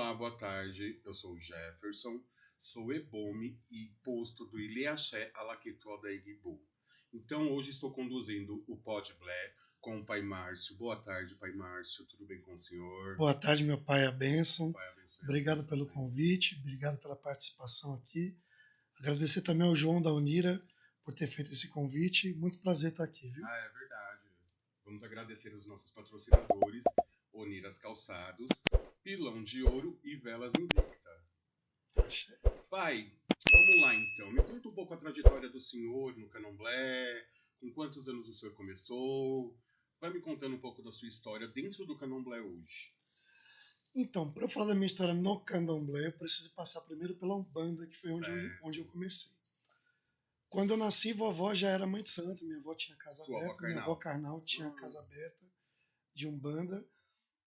Olá, boa tarde. Eu sou o Jefferson, sou ebome e posto do Ilhéaxé Alaquetual da Igbu. Então, hoje estou conduzindo o Pod Blé com o Pai Márcio. Boa tarde, Pai Márcio. Tudo bem com o senhor? Boa tarde, meu pai, a bênção. Pai abençoe a Obrigado todos pelo também. convite, obrigado pela participação aqui. Agradecer também ao João da Unira por ter feito esse convite. Muito prazer estar aqui, viu? Ah, é verdade. Vamos agradecer os nossos patrocinadores, Oniras Calçados, Pilão de Ouro e Velas Invicta. Axé. Pai, vamos lá então. Me conta um pouco a trajetória do senhor no Candomblé, com quantos anos o senhor começou. Vai me contando um pouco da sua história dentro do Candomblé hoje. Então, para eu falar da minha história no Candomblé, eu preciso passar primeiro pela Umbanda, que foi onde eu Certo. comecei. Quando eu nasci, vovó já era mãe de santo, minha avó tinha casa Sua avó aberta, minha avó carnal. carnal tinha casa aberta de Umbanda,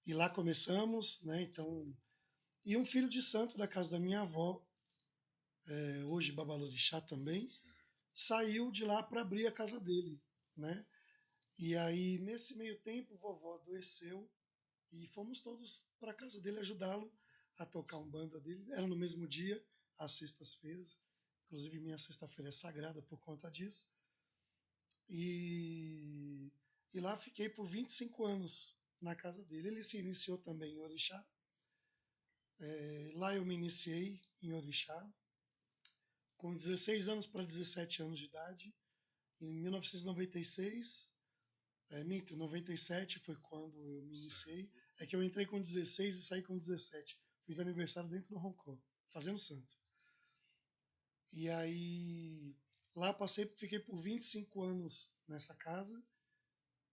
e lá começamos, né? Então, e um filho de santo da casa da minha avó, hoje Babalorixá também, saiu de lá para abrir a casa dele, né? E aí, nesse meio tempo, vovó adoeceu e fomos todos para a casa dele ajudá-lo a tocar um banda dele. Era no mesmo dia, às sextas-feiras. Inclusive, minha sexta-feira é sagrada por conta disso. E, e lá fiquei por 25 anos na casa dele. Ele se iniciou também em Orixá. Lá eu me iniciei em Orixá, com 16 anos para 17 anos de idade. Em 1996, minto, 97 foi quando eu me iniciei. É que eu entrei com 16 e saí com 17. Fiz aniversário dentro do Hong Kong, fazendo santo. E aí, lá fiquei por 25 anos nessa casa.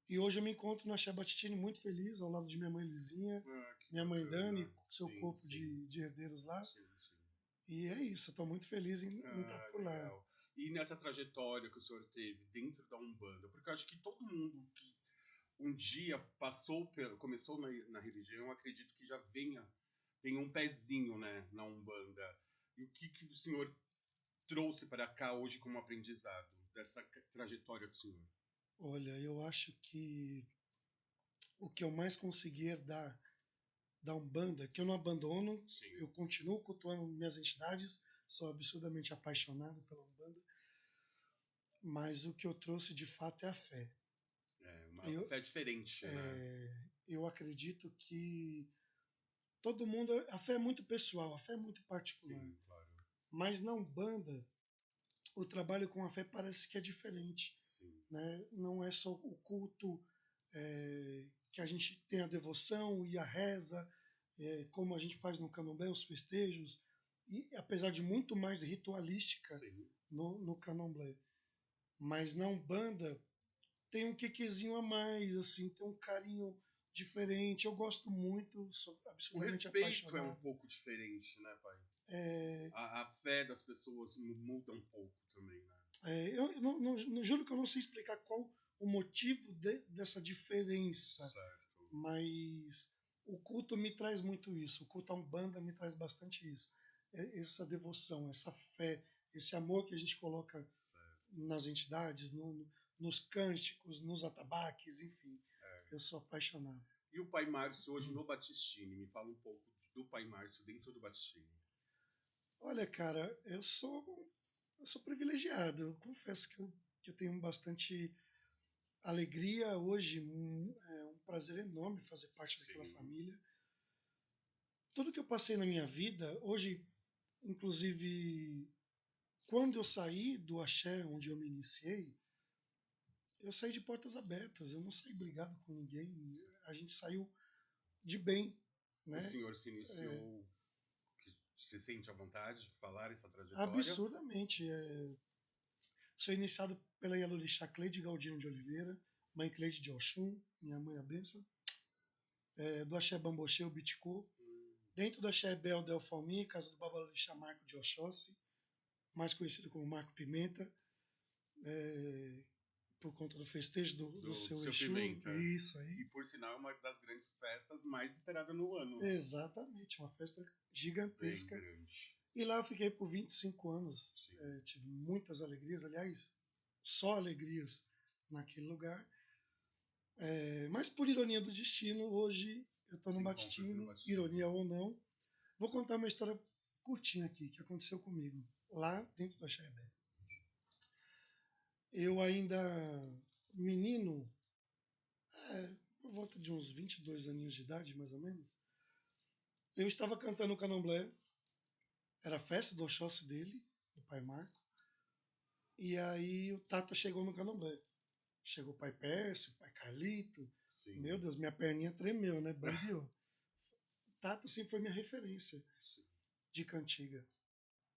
E hoje eu me encontro na Chabatitine muito feliz, ao lado de minha mãe Lizinha, Que minha mãe bacana. Dani, com seu Sim, corpo sim, de herdeiros lá. sim, sim. E é isso, eu estou muito feliz em estar por lá. Legal. E nessa trajetória que o senhor teve dentro da Umbanda, porque eu acho que todo mundo que um dia começou na religião, acredito que já tem um pezinho, né, na Umbanda. E o que o senhor trouxe para cá hoje como aprendizado dessa trajetória do senhor? Olha, eu acho que o que eu mais consegui herdar da Umbanda, que eu não abandono, Sim, eu continuo cultuando minhas entidades, sou absurdamente apaixonado pela Umbanda, mas o que eu trouxe de fato é a fé. é uma Eu, fé diferente, né? eu acredito que todo mundo, a fé é muito pessoal, a fé é muito particular, Sim, claro. mas na Umbanda, o trabalho com a fé parece que é diferente, Sim, né? Não é só o culto que a gente tem a devoção e a reza, como a gente faz no Candomblé, os festejos, e apesar de muito mais ritualística sim. no Candomblé. Mas na Umbanda tem um quequezinho a mais, assim, tem um carinho diferente. Eu gosto muito, sou O absolutamente respeito é um apaixonado. pouco diferente, né, pai? É, A fé das pessoas muda um pouco também, né? eu não juro que eu não sei explicar qual o motivo dessa diferença, Certo. mas o culto me traz muito isso. O culto à Umbanda me traz bastante isso. Essa devoção, essa fé, esse amor que a gente coloca nas entidades, nos cânticos, nos atabaques, enfim. Eu sou apaixonado. E o Pai Márcio hoje no Batistini? Me fala um pouco do Pai Márcio dentro do Batistini. Olha, cara, eu sou privilegiado. Eu confesso que eu tenho bastante alegria hoje. É um prazer enorme fazer parte daquela Sim, família. Tudo que eu passei na minha vida, hoje, inclusive, quando eu saí do axé, onde eu me iniciei, eu saí de portas abertas. Eu não saí brigado com ninguém. A gente saiu de bem, o né? senhor se iniciou, se sente à vontade de falar essa trajetória? Absurdamente. Sou iniciado pela Yalorixá Cleide Galdino de Oliveira, mãe Cleide de Oxum, minha mãe a benção. Do Axé Bamboche, o Biticô. Dentro do Axé Bel Del Falmi, casa do Babalorixá Marco de Oxóssi, mais conhecido como Marco Pimenta, por conta do festejo do Do seu seu Exu. Pimenta. Isso aí. E por sinal é uma das grandes festas mais esperadas no ano. Exatamente, uma festa Bem gigantesca. grande. E lá eu fiquei por 25 anos. Sim. Tive muitas alegrias, aliás, só alegrias naquele lugar. Mas por ironia do destino, hoje eu estou no Se encontra-se no Batistini, Batistini. ironia ou não, Vou contar uma história curtinha aqui, que aconteceu comigo, lá dentro da Xaibé. Eu ainda, menino, por volta de uns 22 aninhos de idade, mais ou menos, eu estava cantando o candomblé, era a festa do Oxóssi dele, do pai Marco, e aí o Tata chegou no candomblé. Chegou o pai Pércio, o pai Carlito, Sim. meu Deus, minha perninha tremeu, né? Bambiou. Tata sempre foi minha referência Sim. de cantiga.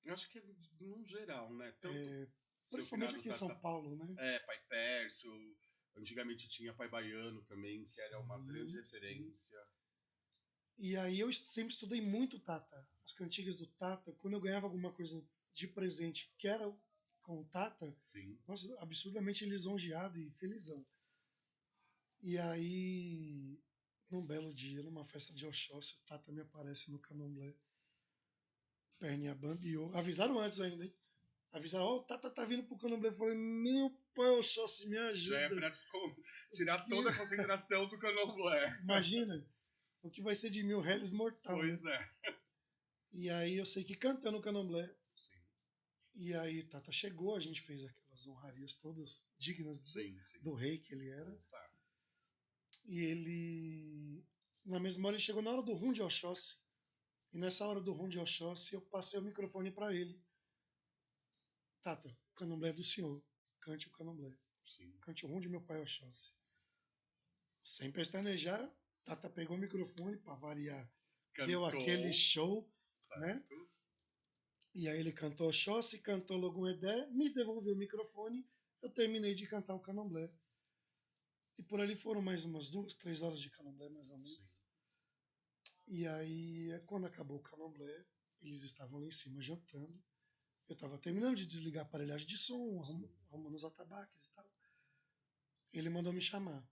Eu acho que no geral, né? Tanto seu Principalmente finado aqui em São Tata, Paulo, né? Pai Pércio, antigamente tinha Pai Baiano também, que era uma grande Sim. referência. E aí eu sempre estudei muito Tata, as cantigas do Tata. Quando eu ganhava alguma coisa de presente que era com o Tata, Sim. nossa, absurdamente lisonjeado e felizão. E aí, num belo dia, numa festa de Oxóssi, o Tata me aparece no candomblé. Perninha bambiou. Avisaram antes ainda, hein? Avisaram, ó, o Tata tá vindo pro candomblé. Eu falei, meu pai, Oxóssi, me Já é ajuda. pra tirar toda a concentração do candomblé. Imagina, o que vai ser de mil réis mortal, né? Pois é. E aí eu sei que cantando o candomblé. Sim. E aí Tata chegou, a gente fez aquelas honrarias todas dignas Sim. do rei que ele era. Opa. E ele, na mesma hora, ele chegou na hora do rum de Oxóssi. E nessa hora do rum de Oxóssi, eu passei o microfone para ele. Tata, o candomblé é do senhor. Cante o candomblé. Sim. Cante o rum de meu pai Oxóssi. Sem pestanejar, Tata pegou o microfone, para variar. Cantou, deu aquele show, certo. né? E aí ele cantou Oxóssi, cantou Logum Edé, me devolveu o microfone, eu terminei de cantar o candomblé. E por ali foram mais umas 2, 3 horas de candomblé, mais ou menos. Sim. E aí, quando acabou o candomblé, eles estavam lá em cima jantando. Eu estava terminando de desligar a aparelhagem de som, arrumando os atabaques e tal. Ele mandou me chamar.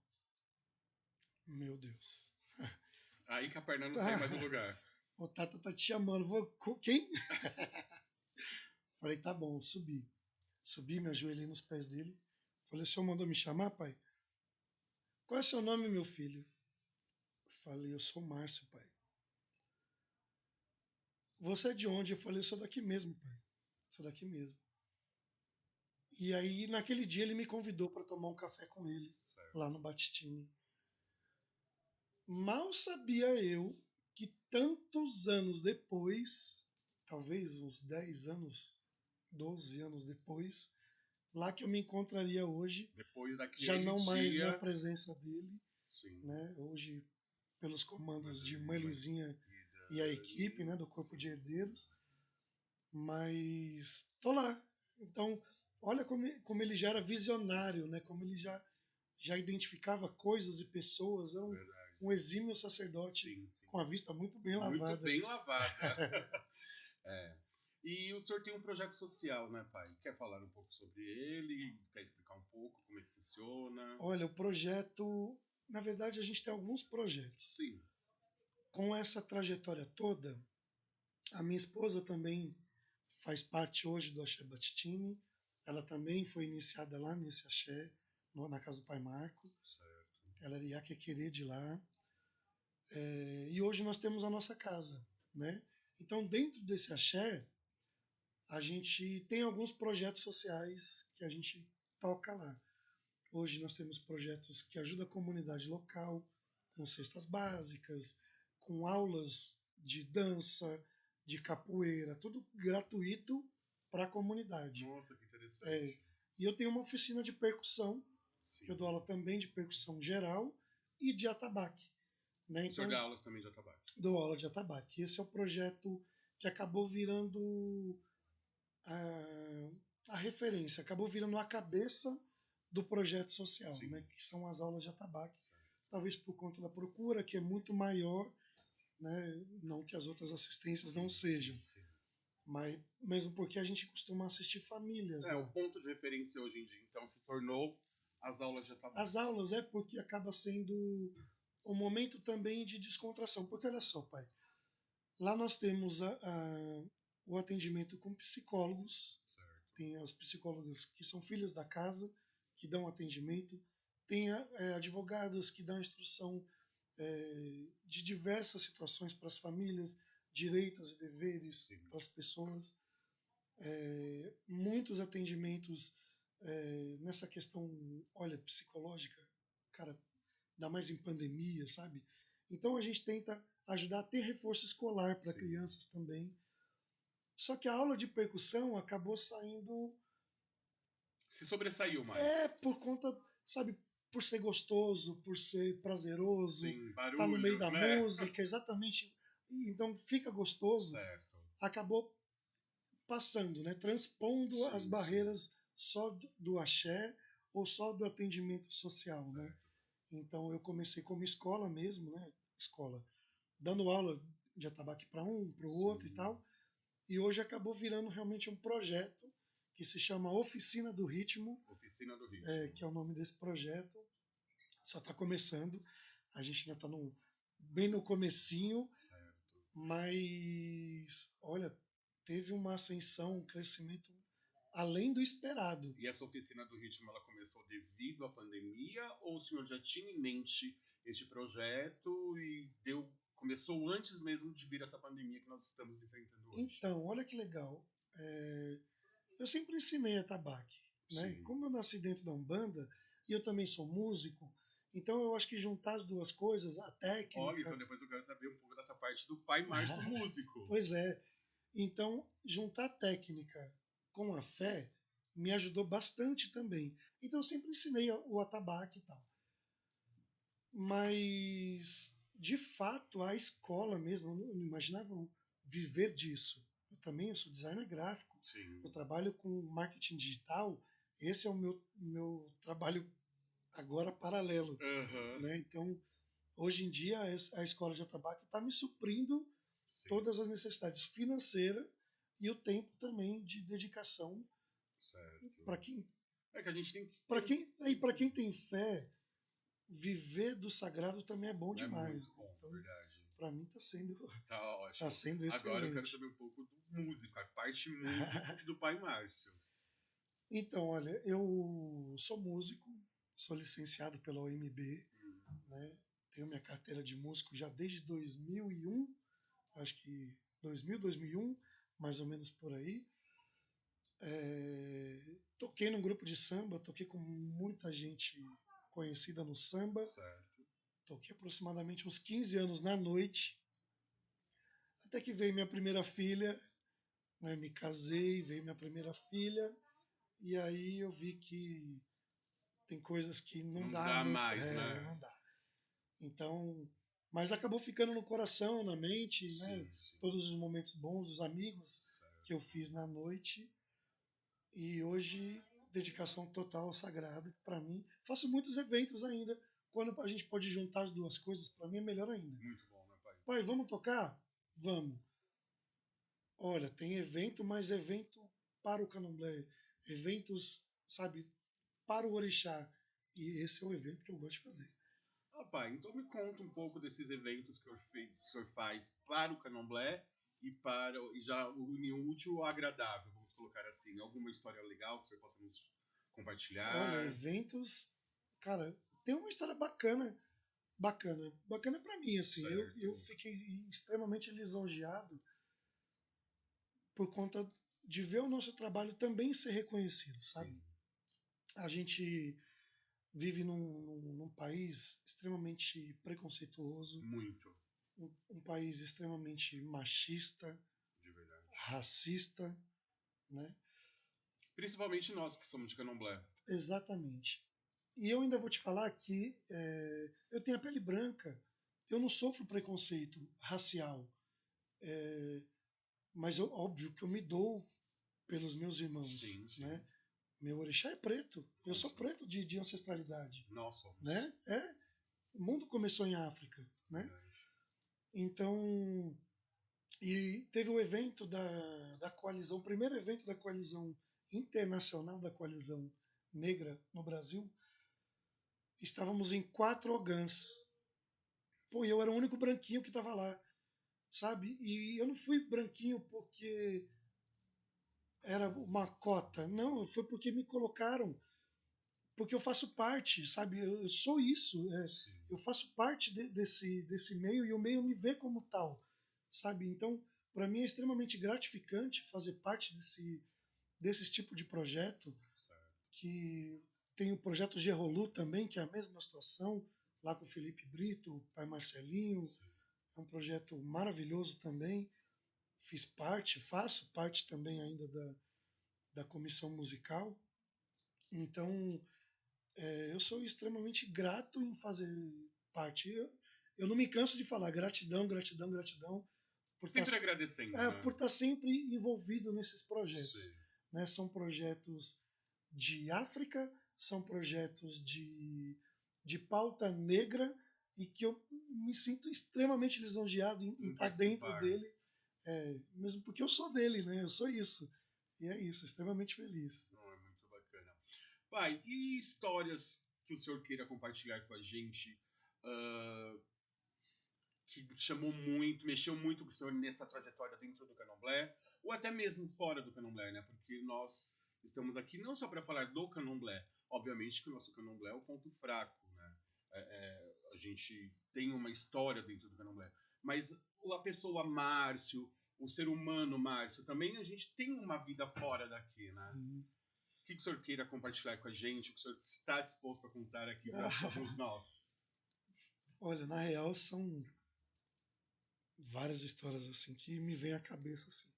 Meu Deus. Aí que a perna não sai mais do lugar. O Tata tá te chamando. Quem? Falei, tá bom, subi. Subi, me ajoelhei nos pés dele. Falei, o senhor mandou me chamar, pai? Qual é seu nome, meu filho? Falei, eu sou Márcio, pai. Você é de onde? Eu falei, eu sou daqui mesmo, pai. Sou daqui mesmo. E aí, naquele dia, ele me convidou para tomar um café com ele, certo, lá no Batistini. Mal sabia eu que tantos anos depois, talvez uns 10 anos, 12 anos depois, lá que eu me encontraria hoje, depois daquele já não mais dia, na presença dele, sim, né? Hoje pelos comandos de Mãe Luizinha e a equipe, né, do Corpo de Herdeiros, mas tô lá. Então, olha como ele já era visionário, né? Como ele já identificava coisas e pessoas, era um exímio sacerdote, sim, com a vista muito bem lavada. Muito bem lavada. É. E o senhor tem um projeto social, né, pai? Quer falar um pouco sobre ele? Quer explicar um pouco como é que funciona? Olha, o projeto... Na verdade, a gente tem alguns projetos. Sim. Com essa trajetória toda, a minha esposa também faz parte hoje do Axé Batistini. Ela também foi iniciada lá nesse axé, na casa do pai Marco. Certo. Ela era iaquequerê de lá. E hoje nós temos a nossa casa, né? Então, dentro desse axé, a gente tem alguns projetos sociais que a gente toca lá. Hoje nós temos projetos que ajudam a comunidade local, com cestas básicas, com aulas de dança, de capoeira, tudo gratuito para a comunidade. Nossa, que interessante. E eu tenho uma oficina de percussão, sim, que eu dou aula também de percussão geral e de atabaque. Né? Então, o senhor dá aulas também de atabaque? Dou aula de atabaque. Esse é o projeto que acabou virando a referência, acabou virando a cabeça do projeto social, né? Que são as aulas de atabaque. Talvez por conta da procura, que é muito maior, né? Não que as outras assistências não sejam, mas mesmo porque a gente costuma assistir famílias. O ponto de referência hoje em dia, então, se tornou as aulas de atabaque. As aulas é porque acaba sendo um momento também de descontração. Porque olha só, pai, lá nós temos o atendimento com psicólogos, certo, tem as psicólogas que são filhas da casa, que dão atendimento, tem advogadas que dão instrução de diversas situações para as famílias, direitos e deveres Sim. para as pessoas, muitos atendimentos nessa questão, olha, psicológica, cara, dá mais em pandemia, sabe? Então a gente tenta ajudar a ter reforço escolar para Sim. crianças também. Só que a aula de percussão acabou saindo Se sobressaiu mais. por conta, sabe, por ser gostoso, por ser prazeroso, Sim, tá no meio barulho, da né? música, exatamente. Então fica gostoso. Certo. Acabou passando, né, transpondo as Sim, sim. barreiras só do axé ou só do atendimento social, né? Certo. Então eu comecei como escola mesmo, né? Escola, dando aula de atabaque para um, para o outro e Sim. tal. E hoje acabou virando realmente um projeto que se chama Oficina do Ritmo, Oficina do Ritmo. que é o nome desse projeto. Só está começando, a gente ainda está bem no comecinho, Certo. mas olha, teve uma ascensão, um crescimento além do esperado. E essa oficina do ritmo, ela começou devido à pandemia ou o senhor já tinha em mente este projeto e começou antes mesmo de vir essa pandemia que nós estamos enfrentando hoje? Então, olha que legal. Eu sempre ensinei atabaque, né? Sim. Como eu nasci dentro da Umbanda e eu também sou músico, então eu acho que juntar as duas coisas, a Olha, técnica. então depois eu quero saber um pouco dessa parte do pai Márcio músico. Pois é. Então, juntar a técnica com a fé me ajudou bastante também. Então, eu sempre ensinei o atabaque e tal. Mas, de fato, a escola mesmo, eu não imaginava viver disso. Eu sou designer gráfico, Sim. eu trabalho com marketing digital, esse é o meu trabalho agora paralelo. Aham. Né? Então, hoje em dia, a escola de atabaque está me suprindo Sim. todas as necessidades financeiras e o tempo também de dedicação Certo. para quem É que a gente tem que para ter. quem tem fé, viver do sagrado também é bom É muito demais. bom, Então, verdade. para mim Tá tá ótimo. sendo Agora eu quero excelente. saber um pouco do músico, a parte músico do pai Márcio. Então, olha, eu sou músico, sou licenciado pela OMB, né? Tenho minha carteira de músico já desde 2001, acho que 2000, 2001, mais ou menos por aí. Toquei num grupo de samba, toquei com muita gente conhecida no samba, Certo. toquei aproximadamente uns 15 anos na noite, até que veio minha primeira filha, né, me casei, veio minha primeira filha, e aí eu vi que tem coisas que não Não dá dá muito, mais, né? não dá. Então, mas acabou ficando no coração, na mente, né, Sim, sim. todos os momentos bons, os amigos que eu Certo. fiz na noite, e hoje dedicação total ao sagrado para mim. Faço muitos eventos ainda. Quando a gente pode juntar as duas coisas, para mim é melhor ainda. Muito bom, né, pai? Pai, vamos tocar? Vamos. Olha, tem evento, mas evento para o candomblé. Eventos, sabe, para o orixá. E esse é o evento que eu gosto de fazer. Ah, pai, então me conta um pouco desses eventos que o senhor faz para o candomblé e já unir o útil ao agradável, vamos colocar assim. Alguma história legal que o senhor possa nos Olha, compartilhar? eventos, cara, tem uma história bacana para mim, assim. Eu Certo. fiquei extremamente lisonjeado por conta de ver o nosso trabalho também ser reconhecido, Sim, sabe? A gente vive num país extremamente preconceituoso, muito, um país extremamente machista, de verdade. racista, né? Principalmente nós que somos de candomblé. Exatamente. E eu ainda vou te falar que eu tenho a pele branca, eu não sofro preconceito racial, mas óbvio que eu me dou pelos meus irmãos, Sim, sim. né? Meu orixá é preto, eu Com sou certeza. preto de ancestralidade, Nós somos. né? O mundo começou em África, né? Verdade. Então, e teve o evento da coalizão, o primeiro evento da coalizão internacional da coalizão negra no Brasil. Estávamos em 4 ogãs. Pô, e eu era o único branquinho que estava lá, sabe? E eu não fui branquinho porque era uma cota, não, foi porque me colocaram, porque eu faço parte, sabe? Eu sou isso, Sim. eu faço parte desse meio e o meio me vê como tal. sabe? Então, para mim é extremamente gratificante fazer parte desse tipo de projeto, que tem o projeto Gerolu também, que é a mesma situação, lá com o Felipe Brito, o pai Marcelinho, é um projeto maravilhoso também, faço parte também ainda da comissão musical, então eu sou extremamente grato em fazer parte. Eu não me canso de falar gratidão, gratidão, gratidão, Sempre agradecendo, né? por estar sempre envolvido nesses projetos. Sim. Né? São projetos de África, são projetos de pauta negra, e que eu me sinto extremamente lisonjeado em estar dentro dele, mesmo porque eu sou dele, né? Eu sou isso. E é isso, extremamente feliz. Não, é muito bacana. Pai, e histórias que o senhor queira compartilhar com a gente, ah, que chamou muito, mexeu muito com o senhor nessa trajetória dentro do Candomblé, ou até mesmo fora do Candomblé, né? Porque nós estamos aqui não só para falar do Candomblé, obviamente que o nosso Candomblé é o ponto fraco, né? A gente tem uma história dentro do Candomblé, mas a pessoa Márcio, o ser humano Márcio, também a gente tem uma vida fora daqui, né? Sim. O que o senhor queira compartilhar com a gente, o que o senhor está disposto a contar aqui para todos nós? Olha, na real são várias histórias assim que me vêm à cabeça assim.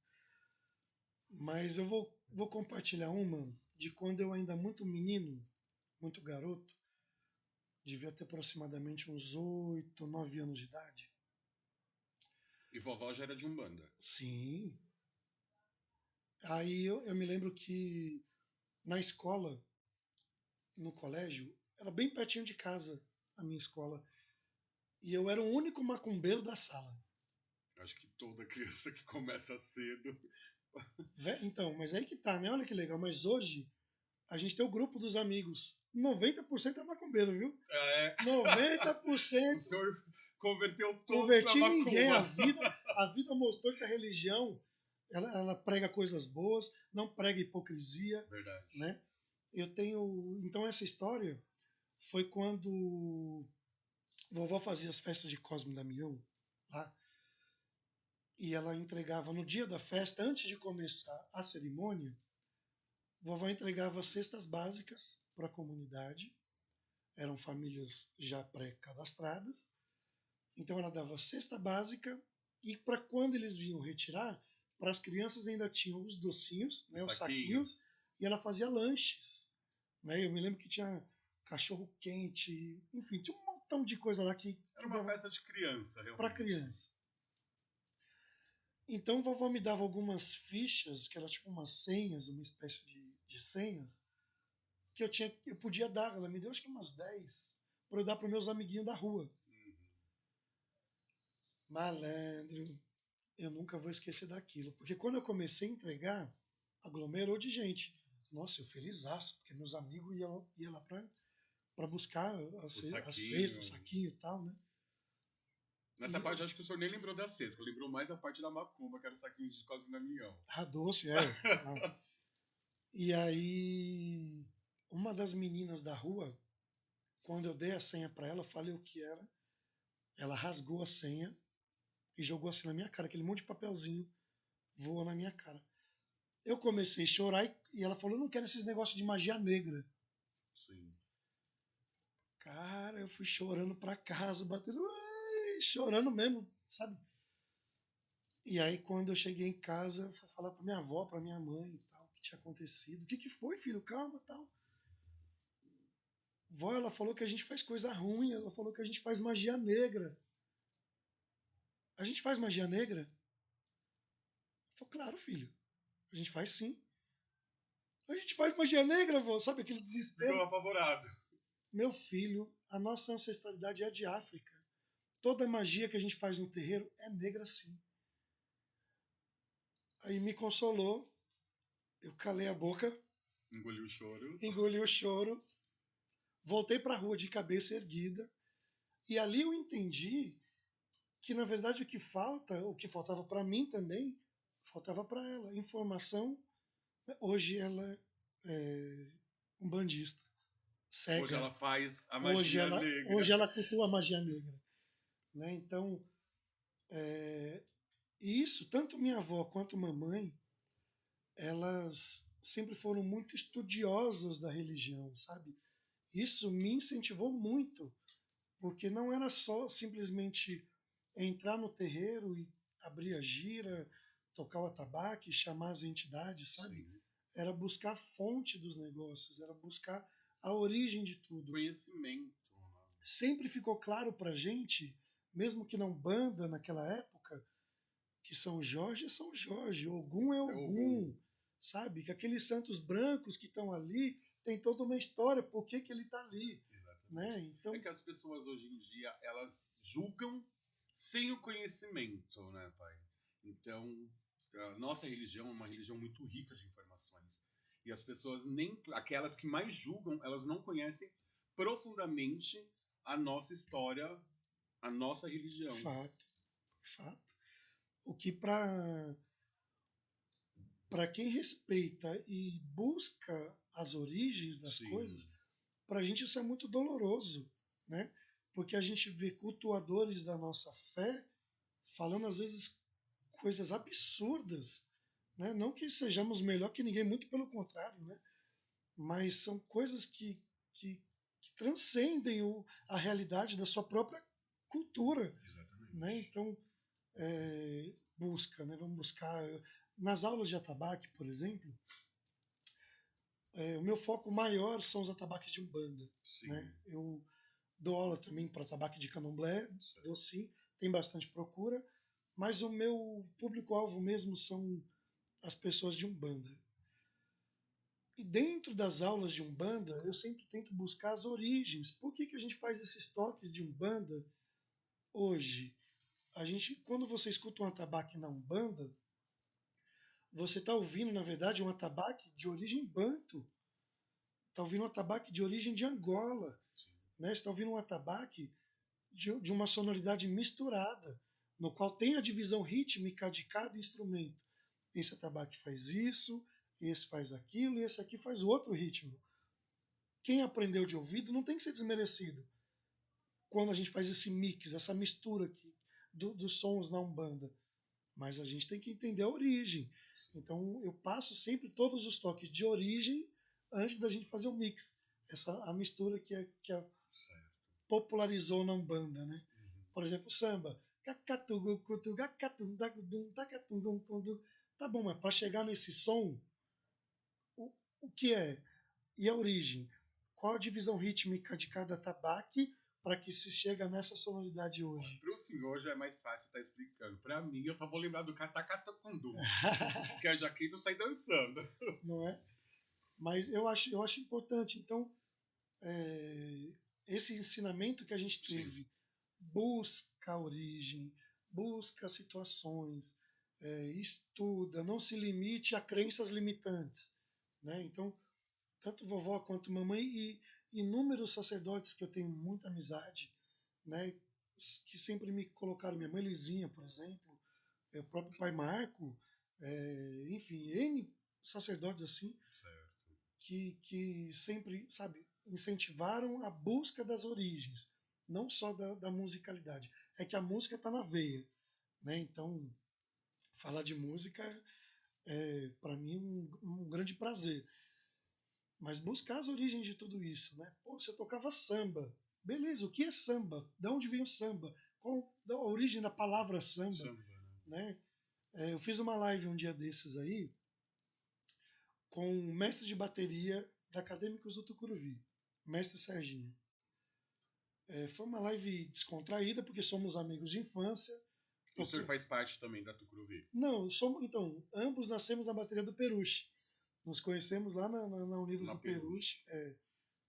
Mas eu vou compartilhar uma de quando eu ainda muito menino, muito garoto, devia ter aproximadamente uns 8, 9 anos de idade. E vovó já era de Umbanda. Sim. Aí eu me lembro que na escola, no colégio, era bem pertinho de casa a minha escola. E eu era o único macumbeiro da sala. Acho que toda criança que começa cedo. Então, mas aí que tá, né? Olha que legal. Mas hoje a gente tem o grupo dos amigos. 90% é macumbeiro, viu? É. 90%. O senhor converteu todos na Converti ninguém. macumba. A vida mostrou que a religião ela prega coisas boas, não prega hipocrisia. Verdade. Né? Eu tenho. Então, essa história foi quando vovó fazia as festas de Cosme e Damião lá. E ela entregava no dia da festa, antes de começar a cerimônia, vovó entregava cestas básicas para a comunidade. Eram famílias já pré-cadastradas. Então ela dava cesta básica, e para quando eles vinham retirar, para as crianças ainda tinham os docinhos, né, os saquinhos, e ela fazia lanches. Né? Eu me lembro que tinha cachorro quente, enfim, tinha um montão de coisa lá que Era uma festa de criança, realmente. Para criança. Então vovó me dava algumas fichas, que eram tipo umas senhas, uma espécie de senhas, que eu podia dar. Ela me deu acho que umas 10 para eu dar para meus amiguinhos da rua. Malandro, eu nunca vou esquecer daquilo. Porque quando eu comecei a entregar, aglomerou de gente. Nossa, eu felizaço, porque meus amigos iam lá para buscar a cesta, o saquinho e tal, né? Nessa parte, acho que o senhor nem lembrou da cesta, lembrou mais da parte da macumba, que era o saquinho de Cosme e Damião. Ah, doce, E aí, uma das meninas da rua, quando eu dei a senha para ela, falei o que era. Ela rasgou a senha e jogou assim na minha cara, aquele monte de papelzinho voou na minha cara. Eu comecei a chorar e ela falou: eu não quero esses negócios de magia negra. Sim. Cara, eu fui chorando pra casa, batendo, chorando mesmo, sabe? E aí, quando eu cheguei em casa, eu fui falar pra minha avó, pra minha mãe e tal, o que tinha acontecido. O que foi, filho? Calma e tal. Vó, ela falou que a gente faz coisa ruim, ela falou que a gente faz magia negra. A gente faz magia negra? Eu falei, claro, filho, a gente faz sim. A gente faz magia negra, vó, sabe aquele desespero? Ficou apavorado. Meu filho, a nossa ancestralidade é de África. Toda magia que a gente faz no terreiro é negra sim. Aí me consolou, eu calei a boca, engoli o choro, voltei para a rua de cabeça erguida, e ali eu entendi que, na verdade, o que faltava para mim também, faltava para ela. Informação. Hoje ela é umbandista, cega. Hoje ela faz a magia negra. Hoje ela cultua a magia negra. Né? Então, E isso, tanto minha avó quanto mamãe, elas sempre foram muito estudiosas da religião, sabe? Isso me incentivou muito, porque não era só simplesmente entrar no terreiro e abrir a gira, tocar o atabaque, chamar as entidades, sabe? Sim. Era buscar a fonte dos negócios, era buscar a origem de tudo. Conhecimento, né? Sempre ficou claro pra gente, mesmo que não banda naquela época, que São Jorge é São Jorge, Ogum é É algum. Ogum, sabe? Que aqueles santos brancos que estão ali tem toda uma história, por que que ele está ali, Exatamente. né? É Então, que as pessoas hoje em dia, elas julgam sem o conhecimento, né, pai? Então, a nossa religião é uma religião muito rica de informações. E as pessoas, nem aquelas que mais julgam, elas não conhecem profundamente a nossa história, a nossa religião. fato, fato. O que para quem respeita e busca as origens das Sim, coisas, para a gente isso é muito doloroso, né? Porque a gente vê cultuadores da nossa fé falando às vezes coisas absurdas, né? Não que sejamos melhor que ninguém, muito pelo contrário, né? Mas são coisas que transcendem a realidade da sua própria cultura, né? exatamente. Então, busca, né? Vamos buscar. Nas aulas de atabaque, por exemplo, o meu foco maior são os atabaques de Umbanda, né? Sim, Eu dou aula também para atabaque de Candomblé, dou certo. sim, tem bastante procura, mas o meu público-alvo mesmo são as pessoas de Umbanda. E dentro das aulas de Umbanda, eu sempre tento buscar as origens. Por que, que a gente faz esses toques de Umbanda hoje? A gente, quando você escuta um atabaque na Umbanda, você está ouvindo, na verdade, um atabaque de origem banto. Está ouvindo um atabaque de origem de Angola. Sim, Né? Você está ouvindo um atabaque de uma sonoridade misturada, no qual tem a divisão rítmica de cada instrumento. Esse atabaque faz isso, esse faz aquilo, e esse aqui faz outro ritmo. Quem aprendeu de ouvido não tem que ser desmerecido quando a gente faz esse mix, essa mistura aqui dos sons na Umbanda. Mas a gente tem que entender a origem. sim. Então eu passo sempre todos os toques de origem antes da gente fazer o mix. Essa a mistura que Certo. popularizou na Umbanda, né? Uhum. Por exemplo, o samba. Tá bom, mas para chegar nesse som, o que é? E a origem? Qual a divisão rítmica de cada tabaque para que se chega nessa sonoridade hoje? Para o senhor já é mais fácil estar explicando. Para mim, eu só vou lembrar do Catacatacundu, que a Jaqueline sai dançando. Não é? Mas eu acho importante. Então, é, esse ensinamento que a gente Sim, teve, busca a origem, busca situações, estuda, não se limite a crenças limitantes. Né? Então, tanto vovó quanto mamãe e inúmeros sacerdotes que eu tenho muita amizade, né, que sempre me colocaram, minha mãe Luizinha, por exemplo, o próprio pai Marco, enfim, N sacerdotes assim, certo. que sempre, sabe, incentivaram a busca das origens, não só da musicalidade. É que a música está na veia, né? Então, falar de música é, para mim, um grande prazer. Mas buscar as origens de tudo isso, né? Pô, você tocava samba. Beleza, o que é samba? De onde vem o samba? Qual a origem da palavra samba? Samba, né? Né? Eu fiz uma live um dia desses aí com o mestre de bateria da Acadêmicos do Tucuruvi, mestre Serginho. Foi uma live descontraída, porque somos amigos de infância. O senhor faz parte também da Tucuruvi? Não, somos, então, ambos nascemos na bateria do Peruche. Nos conhecemos lá na Unidos Na do Peruche. Peruche.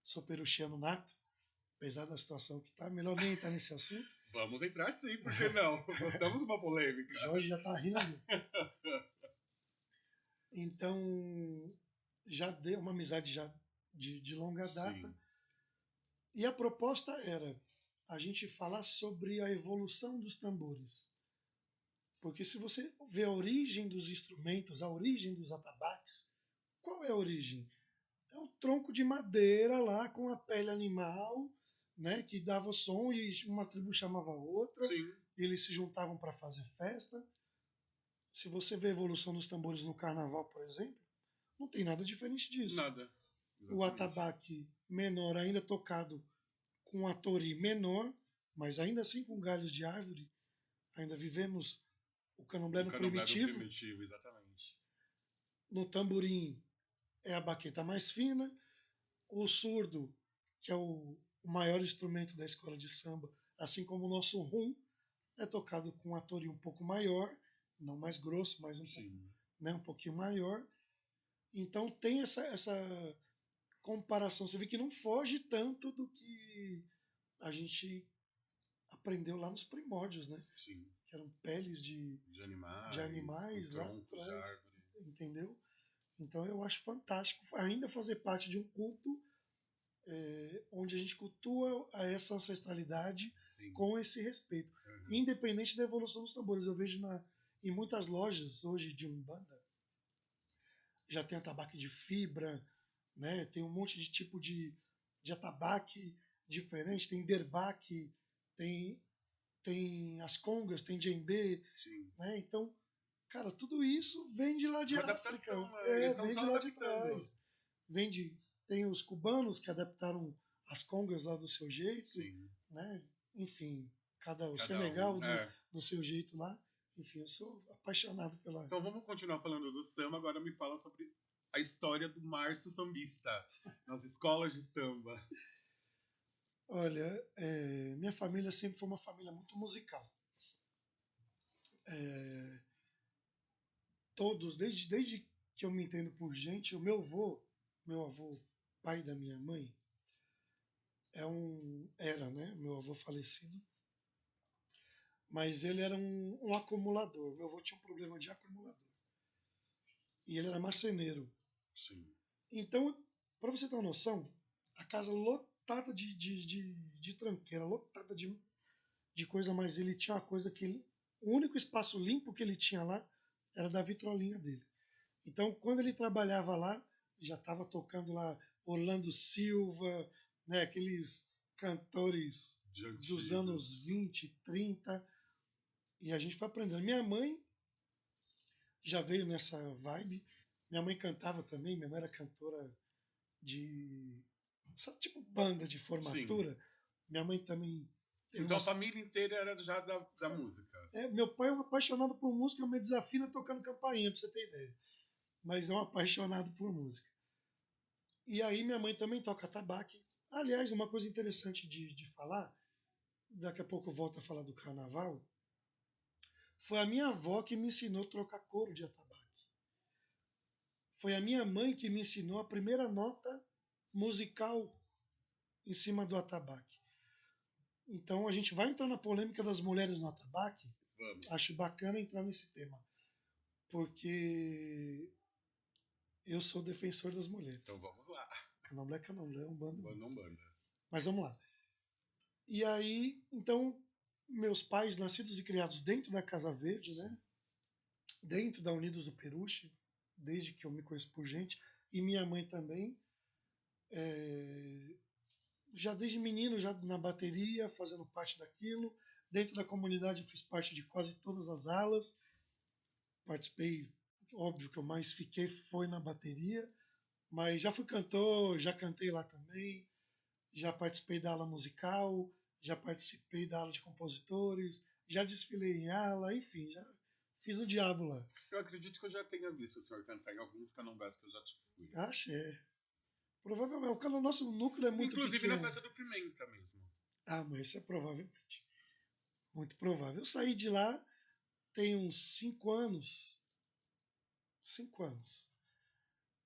Sou peruchiano nato, apesar da situação que está. Melhor nem entrar nesse assunto. Vamos entrar sim, por que não? Gostamos de uma polêmica. Jorge já está rindo ali. Então, já deu uma amizade já de longa data. Sim, E a proposta era a gente falar sobre a evolução dos tambores. Porque se você vê a origem dos instrumentos, a origem dos atabaques, qual é a origem? É um tronco de madeira lá com a pele animal, né, que dava som e uma tribo chamava a outra, sim, e eles se juntavam para fazer festa. Se você vê a evolução dos tambores no carnaval, por exemplo, não tem nada diferente disso. Nada. O Exatamente. atabaque menor ainda tocado com a tori menor, mas ainda assim com galhos de árvore, ainda vivemos o candomblé O no candomblé do primitivo. primitivo, exatamente. No tamborim é a baqueta mais fina. O surdo, que é o maior instrumento da escola de samba, assim como o nosso rum, é tocado com a tori um pouco maior, não mais grosso, mas um pouco, Sim. né, um pouquinho maior. Então tem essa comparação. Você vê que não foge tanto do que a gente aprendeu lá nos primórdios, né? Sim. Que eram peles de Com animais lá troncos de atrás, árvore. entendeu? Então eu acho fantástico ainda fazer parte de um culto onde a gente cultua essa ancestralidade Sim. com esse respeito. Uhum. Independente da evolução dos tambores. Eu vejo em muitas lojas hoje de Umbanda, já tem atabaque de fibra, né? Tem um monte de tipo de atabaque diferente, tem derbaque, tem as congas, tem djembe, Sim. né? Então, cara, tudo isso vem de lá É de uma África, adaptação, né? Eles estão vem de só lá de adaptando. trás. Tem os cubanos que adaptaram as congas lá do seu jeito, Sim. né? Enfim, o Cada Senegal um. É. do seu jeito lá. Enfim, eu sou apaixonado pela. Então vamos continuar falando do samba. Agora me fala sobre a história do Márcio Sambista nas escolas de samba. Olha, minha família sempre foi uma família muito musical. É, todos, desde que eu me entendo por gente, o meu avô, pai da minha mãe, era, né? Meu avô falecido, mas ele era um acumulador. Meu avô tinha um problema de acumulador. E ele era marceneiro. Sim. Então, para você ter uma noção, a casa lotada de tranqueira, lotada de coisa, mas ele tinha uma coisa o único espaço limpo que ele tinha lá era da vitrolinha dele. Então, quando ele trabalhava lá, já estava tocando lá Orlando Silva, né, aqueles cantores dos anos 20, 30, e a gente foi aprendendo. Minha mãe já veio nessa vibe. Minha mãe cantava também, minha mãe era cantora de. Sabe, tipo banda de Sim. formatura. Minha mãe também teve Então uma. a família inteira era já da música. Meu pai é um apaixonado por música, me desafina tocando campainha, pra você ter ideia. Mas é um apaixonado por música. E aí minha mãe também toca tabaque. Aliás, uma coisa interessante de falar, daqui a pouco eu volto a falar do carnaval, foi a minha avó que me ensinou a trocar couro de atabaque. Foi a minha mãe que me ensinou a primeira nota musical em cima do atabaque. Então a gente vai entrar na polêmica das mulheres no atabaque. Vamos. Acho bacana entrar nesse tema, porque eu sou defensor das mulheres. Então vamos lá. Candomblé é candomblé, um bando. Banda um banda. Mas vamos lá. E aí, então, meus pais, nascidos e criados dentro da Casa Verde, né? Dentro da Unidos do Peruche, desde que eu me conheço por gente, e minha mãe também, já desde menino, já na bateria, fazendo parte daquilo. Dentro da comunidade eu fiz parte de quase todas as alas. Participei, óbvio que eu mais fiquei foi na bateria, mas já fui cantor, já cantei lá também, já participei da ala musical, já participei da ala de compositores, já desfilei em ala, enfim, já fiz o diabo lá. Eu acredito que eu já tenha visto o senhor cantar em alguns candomblés que eu já fui. Achei. Provavelmente, o nosso núcleo é muito Inclusive na pequeno. festa do Pimenta mesmo. Ah, mas isso é provavelmente. Muito provável. Eu saí de lá tem uns 5 anos. 5 anos.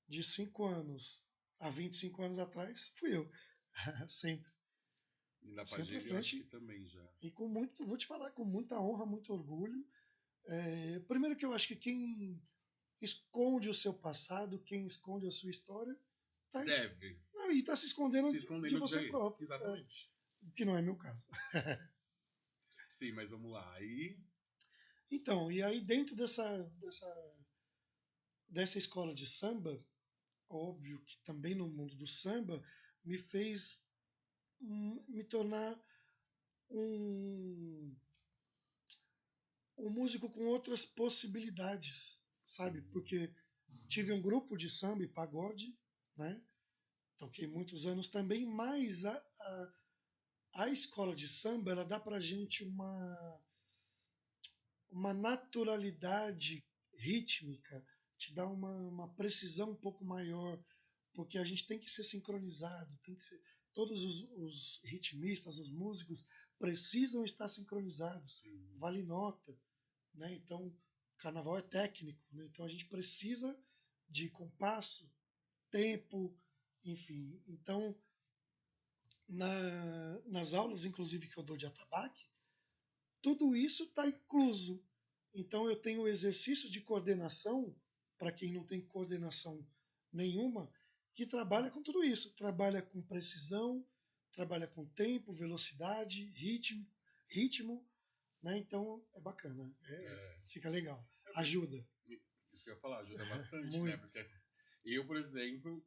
De 5 anos a 25 anos atrás, fui eu. Sempre. E na Sempre à Pagilha eu acho que frente. também já. E com muito, vou te falar, com muita honra, muito orgulho. Primeiro que eu acho que quem esconde o seu passado, quem esconde a sua história, tá, Deve. não, e está se escondendo Se de escondendo você de. próprio. Exatamente. Que não é meu caso. Sim, mas vamos lá. Aí. Então, e aí dentro dessa escola de samba, óbvio que também no mundo do samba, me fez me tornar um, um músico com outras possibilidades, sabe? Uhum. Porque tive um grupo de samba e pagode, né? Toquei muitos anos também, mas a escola de samba, ela dá pra gente uma naturalidade rítmica, te dá uma precisão um pouco maior, porque a gente tem que ser sincronizado, tem que ser, todos os ritmistas, os músicos precisam estar sincronizados, Sim. vale nota, né? Então, carnaval é técnico, né? Então a gente precisa de compasso, tempo, enfim. Então, nas aulas, inclusive, que eu dou de atabaque, tudo isso está incluso. Então, eu tenho o exercício de coordenação, para quem não tem coordenação nenhuma, que trabalha com tudo isso. Trabalha com precisão, trabalha com tempo, velocidade, ritmo, né? Então, é bacana, É, fica legal, é porque, ajuda isso que eu ia falar, ajuda bastante, né? muito. Porque eu, por exemplo,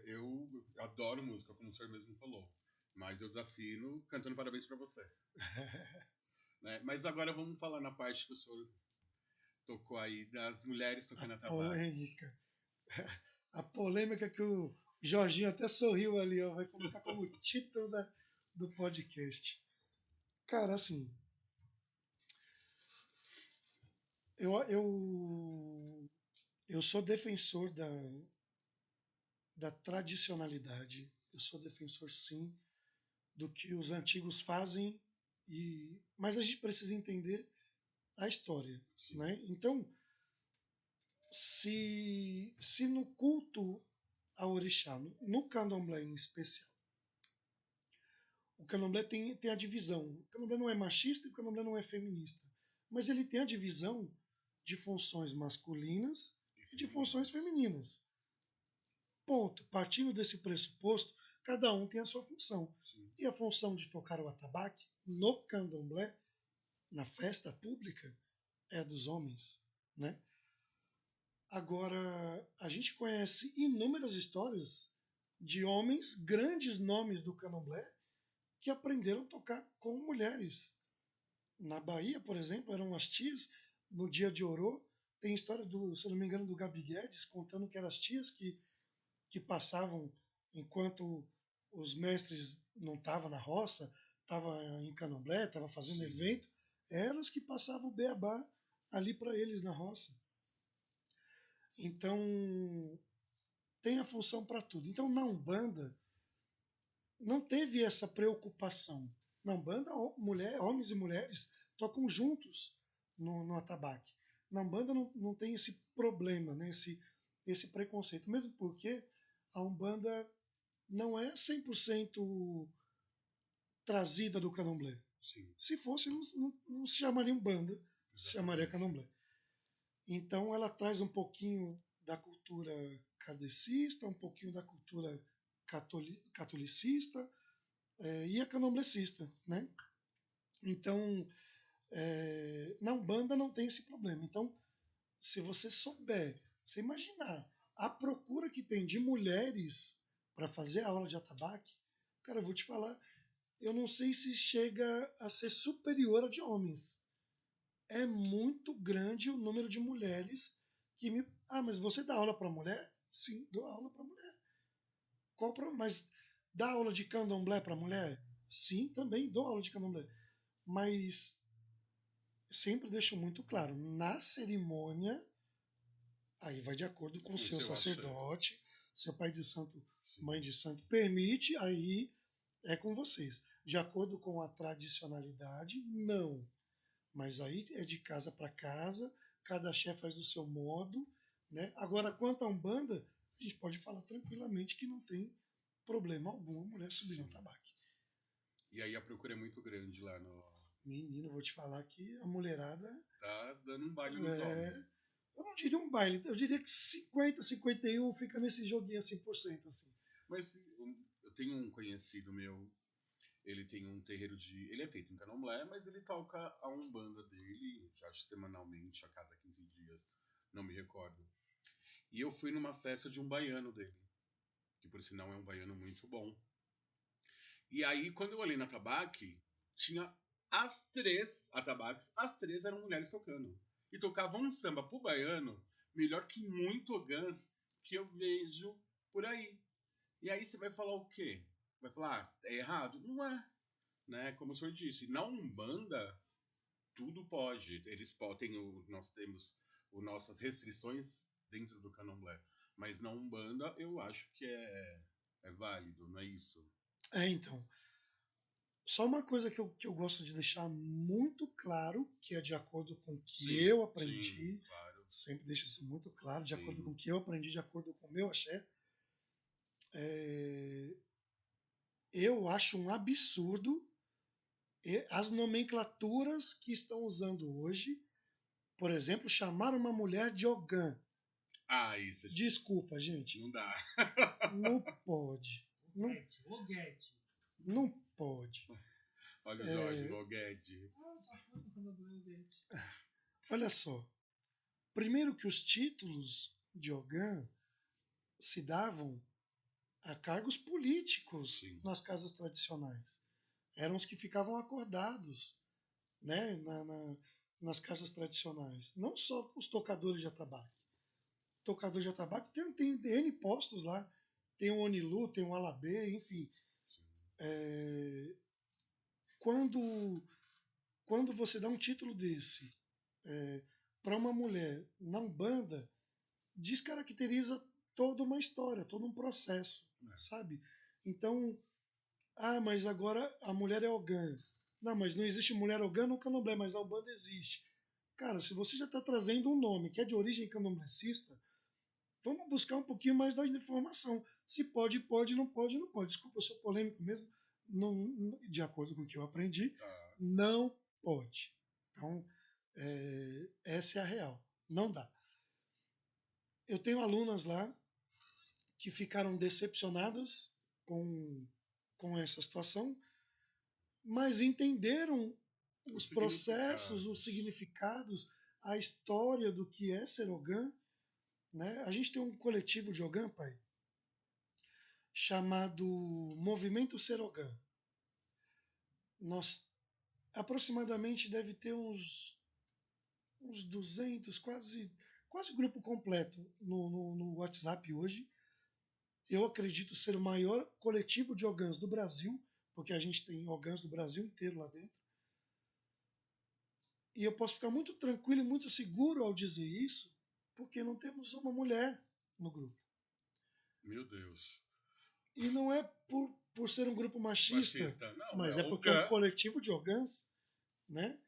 eu adoro música, como o senhor mesmo falou. Mas eu desafino cantando parabéns pra você. Né? Mas agora vamos falar na parte que o senhor tocou aí, das mulheres A tocando atabaque. polêmica. A polêmica que o Jorginho até sorriu ali, ó, vai colocar como título do podcast. Cara, assim, eu, eu, eu sou defensor da tradicionalidade, eu sou defensor, sim, do que os antigos fazem, mas a gente precisa entender a história, Sim, né? Então, se no culto ao orixá, no candomblé em especial, o candomblé tem a divisão. O candomblé não é machista e o candomblé não é feminista. Mas ele tem a divisão de funções masculinas e e de funções feminino. femininas. Ponto. Partindo desse pressuposto, cada um tem a sua função. Sim, E a função de tocar o atabaque no candomblé, na festa pública, é dos homens, né? Agora, a gente conhece inúmeras histórias de homens, grandes nomes do candomblé, que aprenderam a tocar com mulheres. Na Bahia, por exemplo, eram as tias, no dia de Orô, tem história do, se não me engano, do Gabi Guedes, contando que eram as tias que passavam enquanto os mestres não estavam na roça, estavam em candomblé, estavam fazendo sim, evento, elas que passavam o beabá ali para eles na roça. Então, tem a função para tudo. Então, na Umbanda, não teve essa preocupação. Na Umbanda, homens e mulheres tocam juntos no atabaque. Na Umbanda não tem esse problema, né? esse preconceito. Mesmo porque a Umbanda não é 100% trazida do candomblé. sim, Se fosse, não se chamaria Umbanda, se chamaria exatamente. candomblé. Então ela traz um pouquinho da cultura kardecista, um pouquinho da cultura catolicista, e a candomblessista, né? Então, na Umbanda não tem esse problema. Então, se você souber, você imaginar a procura que tem de mulheres para fazer a aula de atabaque, cara, eu vou te falar, eu não sei se chega a ser superior a de homens. É muito grande o número de mulheres que me. Ah, mas você dá aula para mulher? Sim, dou aula para mulher. Mas dá aula de candomblé para mulher? Sim, também dou aula de candomblé. Mas sempre deixo muito claro, na cerimônia, aí vai de acordo com o Com o seu seu axé. sacerdote, seu pai de santo, Sim, mãe de santo permite, aí é com vocês. De acordo com a tradicionalidade, não. Mas aí é de casa para casa, cada chefe faz do seu modo, né? Agora, quanto à Umbanda, a gente pode falar tranquilamente que não tem problema algum a mulher subir no sim. tabaque. E aí a procura é muito grande lá no. Menino, vou te falar que a mulherada Tá dando um baile nos é, homens. eu não diria um baile, eu diria que 50, 51 fica nesse joguinho 100%, assim. Mas eu tenho um conhecido meu, ele tem um terreiro de. Ele é feito em candomblé, mas ele toca a umbanda dele, acho semanalmente, a cada 15 dias, não me recordo. E eu fui numa festa de um baiano dele, que por sinal é um baiano muito bom. E aí, quando eu olhei na tabaque, tinha As três atabaques, as três eram mulheres tocando. E tocavam um samba pro baiano melhor que muito Ogãs que eu vejo por aí. E aí você vai falar o quê? Vai falar, é errado? Não é. Né? Como o senhor disse, na Umbanda, tudo pode. Eles podem, nós temos nossas restrições dentro do candomblé. Mas na Umbanda, eu acho que é válido, não é isso? Então. Só uma coisa que eu gosto de deixar muito claro, que é de acordo com o que Sim, eu sim, aprendi, claro. sempre deixo isso muito claro, de acordo com Sim. o que eu aprendi, de acordo com o meu axé, é, eu acho um absurdo as nomenclaturas que estão usando hoje. Por exemplo, chamar uma mulher de Ogã. Ah, isso. Desculpa, gente. Não dá. Não pode. Não, Oguete. não pode. Olha o Jorge no Guedes. Só foi no canal do Oguete. Olha só. Primeiro que os títulos de Ogã se davam a cargos políticos Sim. nas casas tradicionais. Eram os que ficavam acordados, né, nas casas tradicionais. Não só os tocadores de atabaque. Tocador de atabaque tem N postos lá. Tem o Onilu, tem o Alabê, enfim. Quando, quando você dá um título desse para uma mulher na Umbanda, descaracteriza toda uma história, todo um processo, sabe? Então, mas agora a mulher é Ogã. Não, mas não existe mulher Ogã no candomblé, mas na Umbanda existe. Cara, se você já está trazendo um nome que é de origem candomblecista, vamos buscar um pouquinho mais da informação. Se pode, pode, não pode, não pode. Desculpa, eu sou polêmico mesmo. De acordo com o que eu aprendi, não pode. Então, essa é a real. Não dá. Eu tenho alunas lá que ficaram decepcionadas com essa situação, mas entenderam os processos, os significados, a história do que é ser Ogã. Né? A gente tem um coletivo de Ogã, pai, chamado Movimento Ser Ogã. Nós aproximadamente deve ter uns 200, quase grupo completo no WhatsApp hoje. Eu acredito ser o maior coletivo de Ogãs do Brasil, porque a gente tem Ogãs do Brasil inteiro lá dentro. E eu posso ficar muito tranquilo e muito seguro ao dizer isso, porque não temos uma mulher no grupo. Meu Deus. E não é por ser um grupo machista, Não, mas é porque é um coletivo de Ogãs, né?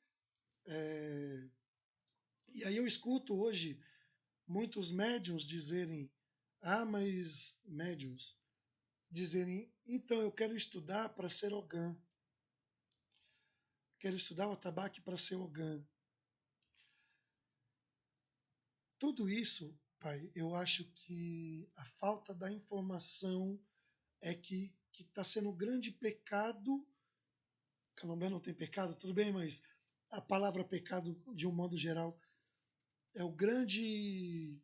E aí eu escuto hoje muitos médiums dizerem, mas médiums dizerem, então eu quero estudar para ser Ogã. Quero estudar o atabaque para ser Ogã. Tudo isso, pai, eu acho que a falta da informação é que está sendo um grande pecado. Candomblé não tem pecado, tudo bem, mas a palavra pecado, de um modo geral, é o grande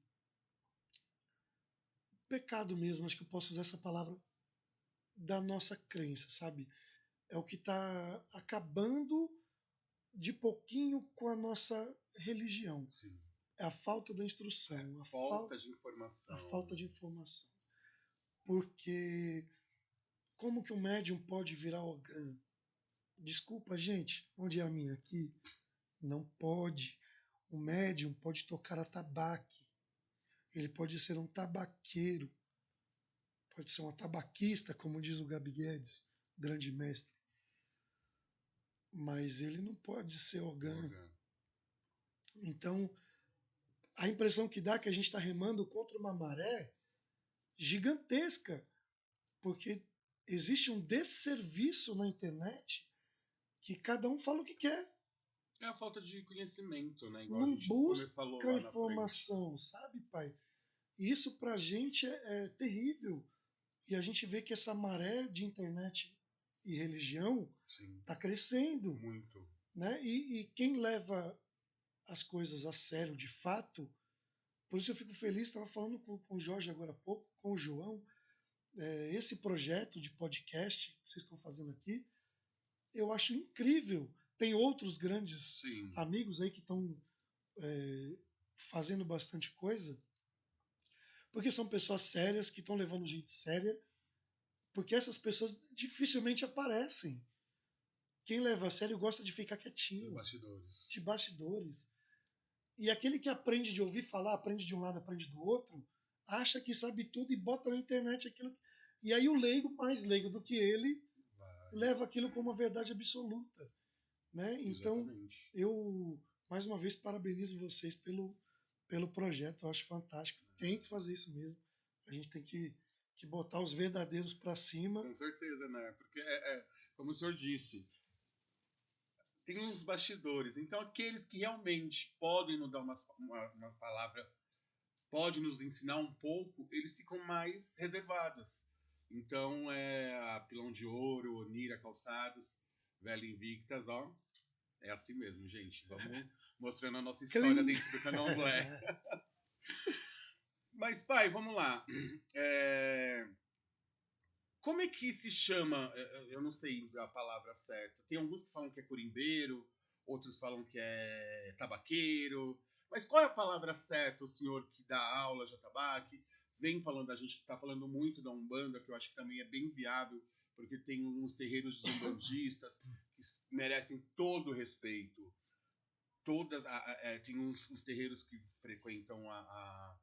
pecado mesmo, acho que eu posso usar essa palavra, da nossa crença, sabe? É o que está acabando de pouquinho com a nossa religião. Sim. É a falta da instrução, Falta de informação. a falta de informação. Porque como que um médium pode virar Ogã? Desculpa, gente, onde é a minha aqui? Não pode. O médium pode tocar atabaque. Ele pode ser um tabaqueiro. Pode ser um tabaquista, como diz o Gabi Guedes, grande mestre. Mas ele não pode ser Ogã. Então, a impressão que dá é que a gente está remando contra uma maré gigantesca, porque existe um desserviço na internet que cada um fala o que quer. É a falta de conhecimento, né? Igual Não a gente falou busca lá informação, sabe, pai? E isso pra gente é terrível. E a gente vê que essa maré de internet e religião está crescendo. Muito. Né? E quem leva as coisas a sério, de fato, por isso eu fico feliz, estava falando com o Jorge agora há pouco, com o João, esse projeto de podcast que vocês estão fazendo aqui, eu acho incrível, tem outros grandes Sim. amigos aí que estão fazendo bastante coisa, porque são pessoas sérias que estão levando gente séria, porque essas pessoas dificilmente aparecem. Quem leva a sério gosta de ficar Os quietinho, bastidores. de bastidores. E aquele que aprende de ouvir falar, aprende de um lado, aprende do outro, acha que sabe tudo e bota na internet aquilo. E aí o leigo, mais leigo do que ele, Vai. leva aquilo como uma verdade absoluta. Né? Então, Exatamente. eu, mais uma vez, parabenizo vocês pelo projeto. Eu acho fantástico. Tem que fazer isso mesmo. A gente tem que botar os verdadeiros para cima. Com certeza, né? Porque, como o senhor disse, tem uns bastidores. Então, aqueles que realmente podem nos dar uma palavra, podem nos ensinar um pouco, eles ficam mais reservados. Então, a Pilão de Ouro, Onira Calçados, Velha Invictas, ó. É assim mesmo, gente. Vamos mostrando a nossa história Clean. dentro do Candomblé. Mas, pai, vamos lá. Como é que se chama? Eu não sei a palavra certa. Tem alguns que falam que é curimbeiro, outros falam que é tabaqueiro. Mas qual é a palavra certa, o senhor que dá aula de atabaque? Vem falando, a gente está falando muito da Umbanda, que eu acho que também é bem viável, porque tem uns terreiros de umbandistas que merecem todo o respeito. Tem uns terreiros que frequentam a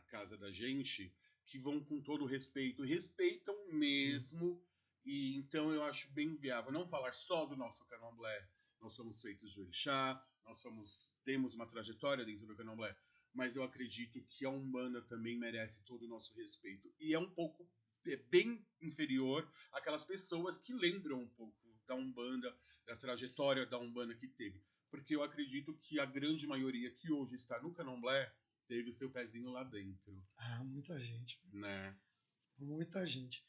casa da gente que vão com todo o respeito, respeitam mesmo, e então eu acho bem viável não falar só do nosso candomblé. Nós somos feitos de orixá, temos uma trajetória dentro do candomblé, mas eu acredito que a Umbanda também merece todo o nosso respeito, e é um pouco bem inferior àquelas pessoas que lembram um pouco da Umbanda, da trajetória da Umbanda que teve, porque eu acredito que a grande maioria que hoje está no candomblé teve o seu pezinho lá dentro. Ah, muita gente. Né? Muita gente.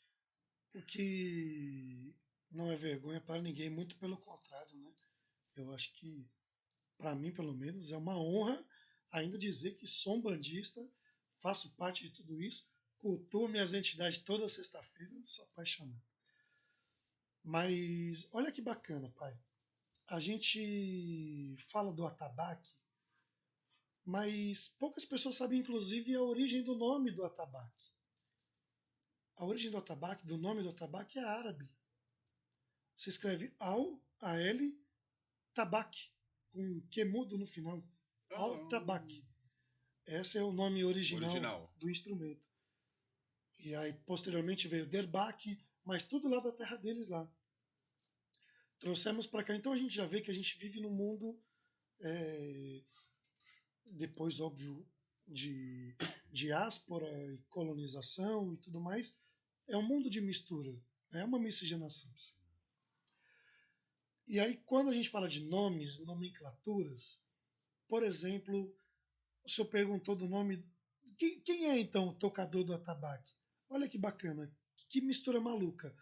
O que não é vergonha para ninguém, muito pelo contrário, né? Eu acho que, para mim, pelo menos, é uma honra ainda dizer que sou um bandista, faço parte de tudo isso, cultuo minhas entidades toda sexta-feira, sou apaixonado. Mas olha que bacana, pai. A gente fala do atabaque, mas poucas pessoas sabem, inclusive, a origem do nome do atabaque. A origem do atabaque, do nome do atabaque, é árabe. Se escreve Al-A-L, tabaque, com Q mudo no final. Al-tabaque. Esse é o nome original do instrumento. E aí, posteriormente, veio derbaque, mas tudo lá da terra deles lá. Trouxemos para cá. Então a gente já vê que a gente vive num mundo, depois, óbvio, de diáspora e colonização e tudo mais. É um mundo de mistura, é uma miscigenação. E aí, quando a gente fala de nomes, nomenclaturas, por exemplo, o senhor perguntou do nome. Quem é então o tocador do atabaque? Olha que bacana, que mistura maluca.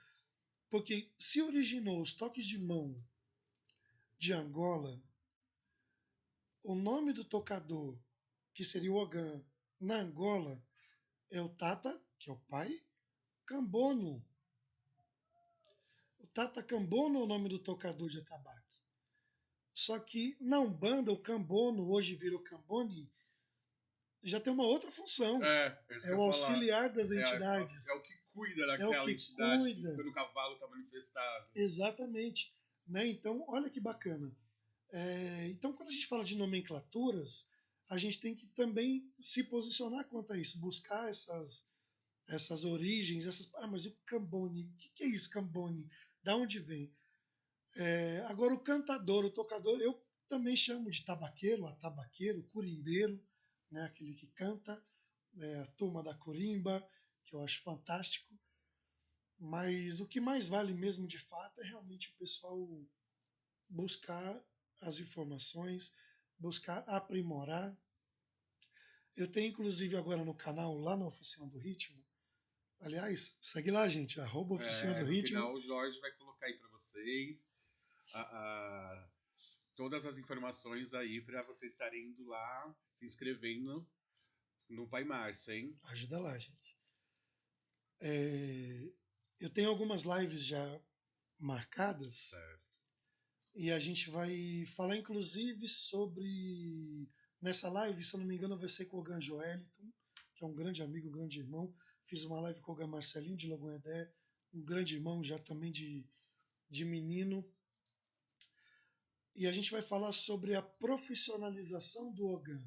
Porque se originou os toques de mão de Angola, o nome do tocador, que seria o Ogã, na Angola, é o Tata, que é o pai, Cambono. O Tata Cambono é o nome do tocador de atabaque. Só que na Umbanda, o Cambono, hoje virou Cambone, já tem uma outra função. É o auxiliar das entidades. É o que cuida daquela entidade quando o cavalo está manifestado. Exatamente. Né? Então, olha que bacana. Então, quando a gente fala de nomenclaturas, a gente tem que também se posicionar quanto a isso, buscar essas origens, mas o Cambone, o que é isso, Cambone? Da onde vem? Agora, o cantador, o tocador, eu também chamo de tabaqueiro, atabaqueiro, curimbeiro, né, aquele que canta, a turma da curimba, que eu acho fantástico. Mas o que mais vale mesmo de fato é realmente o pessoal buscar as informações, buscar aprimorar. Eu tenho inclusive agora no canal, lá na Oficina do Ritmo, aliás, segue lá, gente, @Oficina do No Ritmo. final o Jorge vai colocar aí para vocês todas as informações aí para vocês estarem indo lá, se inscrevendo no Pai Márcio, hein? Ajuda lá, gente. Eu tenho algumas lives já marcadas. Certo. E a gente vai falar, inclusive, sobre. Nessa live, se eu não me engano, vai ser com o Ogan Joeliton, que é um grande amigo, um grande irmão. Fiz uma live com o Ogan Marcelinho, de Logonedé, um grande irmão já também de menino. E a gente vai falar sobre a profissionalização do Ogan.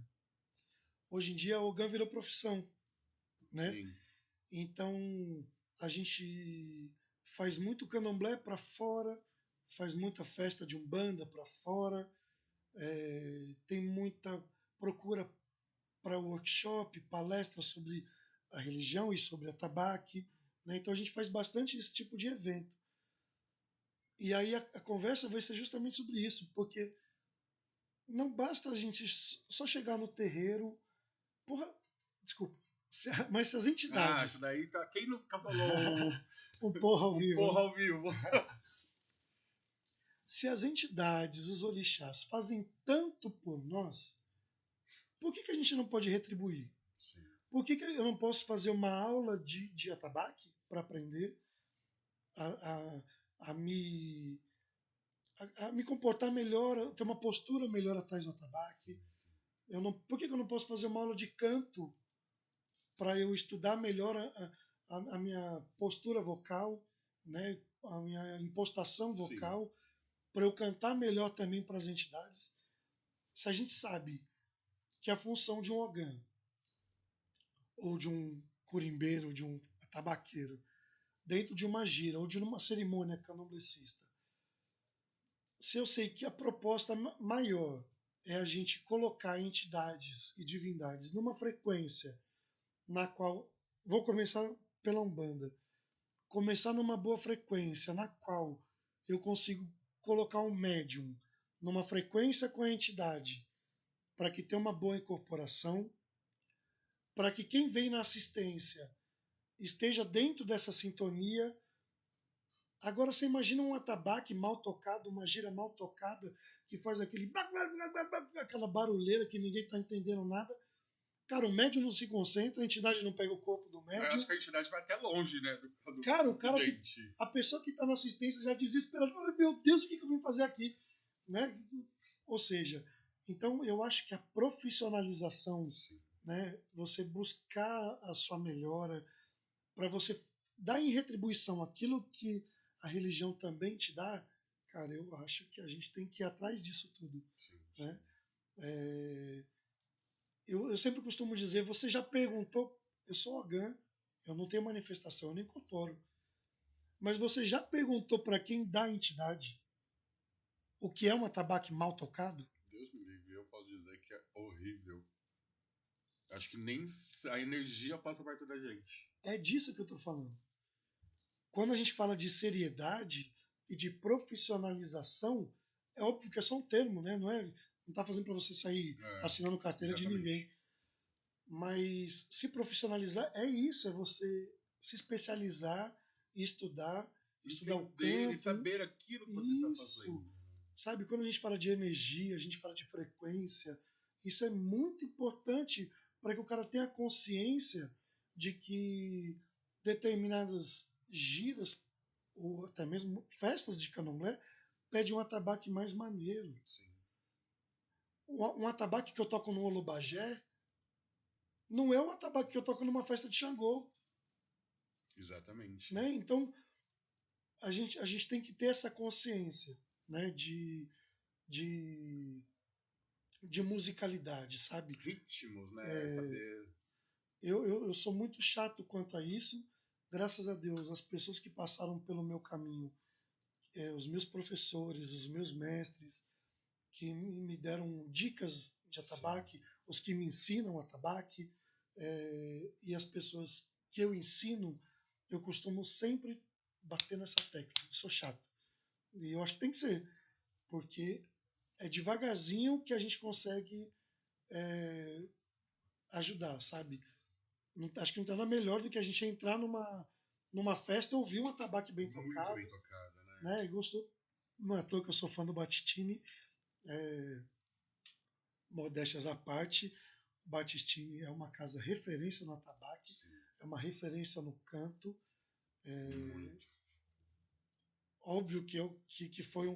Hoje em dia, o Ogan virou profissão, né? Sim. Então, a gente faz muito candomblé para fora, faz muita festa de umbanda para fora, tem muita procura para workshop, palestra sobre a religião e sobre atabaque, né? Então a gente faz bastante esse tipo de evento. E aí a conversa vai ser justamente sobre isso, porque não basta a gente só chegar no terreiro, porra, desculpa, mas se as Ah, isso entidades, daí tá. Quem nunca falou um porra ao o vivo, porra né? ao vivo? Se as entidades, os orixás, fazem tanto por nós, por que a gente não pode retribuir? Sim. Por que eu não posso fazer uma aula de atabaque para aprender a, a, a, me, a me comportar melhor, ter uma postura melhor atrás do atabaque? Por que eu não posso fazer uma aula de canto para eu estudar melhor a minha postura vocal, né? A minha impostação vocal, para eu cantar melhor também para as entidades? Se a gente sabe que a função de um ogã, ou de um curimbeiro, de um tabaqueiro, dentro de uma gira ou de uma cerimônia candomblecista, se eu sei que a proposta maior é a gente colocar entidades e divindades numa frequência na qual, vou começar pela Umbanda, começar numa boa frequência na qual eu consigo colocar um médium numa frequência com a entidade para que tenha uma boa incorporação, para que quem vem na assistência esteja dentro dessa sintonia. Agora você imagina um atabaque mal tocado, uma gira mal tocada, que faz aquela barulheira que ninguém está entendendo nada. Cara, o médium não se concentra, a entidade não pega o corpo do Eu médium. acho que a entidade vai até longe, né? Cara, o cara que. A pessoa que está na assistência já desesperada, meu Deus, o que eu vim fazer aqui? Né? Ou seja, então eu acho que a profissionalização, né, você buscar a sua melhora, para você dar em retribuição aquilo que a religião também te dá, cara, eu acho que a gente tem que ir atrás disso tudo. Né? Eu sempre costumo dizer, você já perguntou, eu sou Ogã, eu não tenho manifestação, eu não incorporo. Mas você já perguntou para quem dá a entidade o que é um atabaque mal tocado? Deus me livre, eu posso dizer que é horrível. Acho que nem a energia passa perto da gente. É disso que eu estou falando. Quando a gente fala de seriedade e de profissionalização, é óbvio que é só um termo, né? Não está fazendo para você sair assinando carteira exatamente. de ninguém. Mas se profissionalizar é isso, é você se especializar e estudar o canto. E saber aquilo que você está fazendo. Sabe, quando a gente fala de energia, a gente fala de frequência, isso é muito importante para que o cara tenha consciência de que determinadas giras, ou até mesmo festas de candomblé, pedem um atabaque mais maneiro. Sim. Um atabaque que eu toco no Olobagé não é um atabaque que eu toco numa festa de Xangô. Exatamente. Né? Então, a gente tem que ter essa consciência, né, de musicalidade, sabe? Ritmos, né? Saber. Eu sou muito chato quanto a isso. Graças a Deus, as pessoas que passaram pelo meu caminho, os meus professores, os meus mestres, que me deram dicas de atabaque, os que me ensinam atabaque, e as pessoas que eu ensino, eu costumo sempre bater nessa tecla. Eu sou chato. E eu acho que tem que ser, porque é devagarzinho que a gente consegue ajudar, sabe? Acho que não tem nada melhor do que a gente entrar numa festa e ouvir um atabaque bem tocado. Muito bem tocado, né? E gostou. Não é à toa que eu sou fã do Battistini. Modéstias à parte, Battistini é uma casa referência no atabaque, é uma referência no canto. Óbvio que foi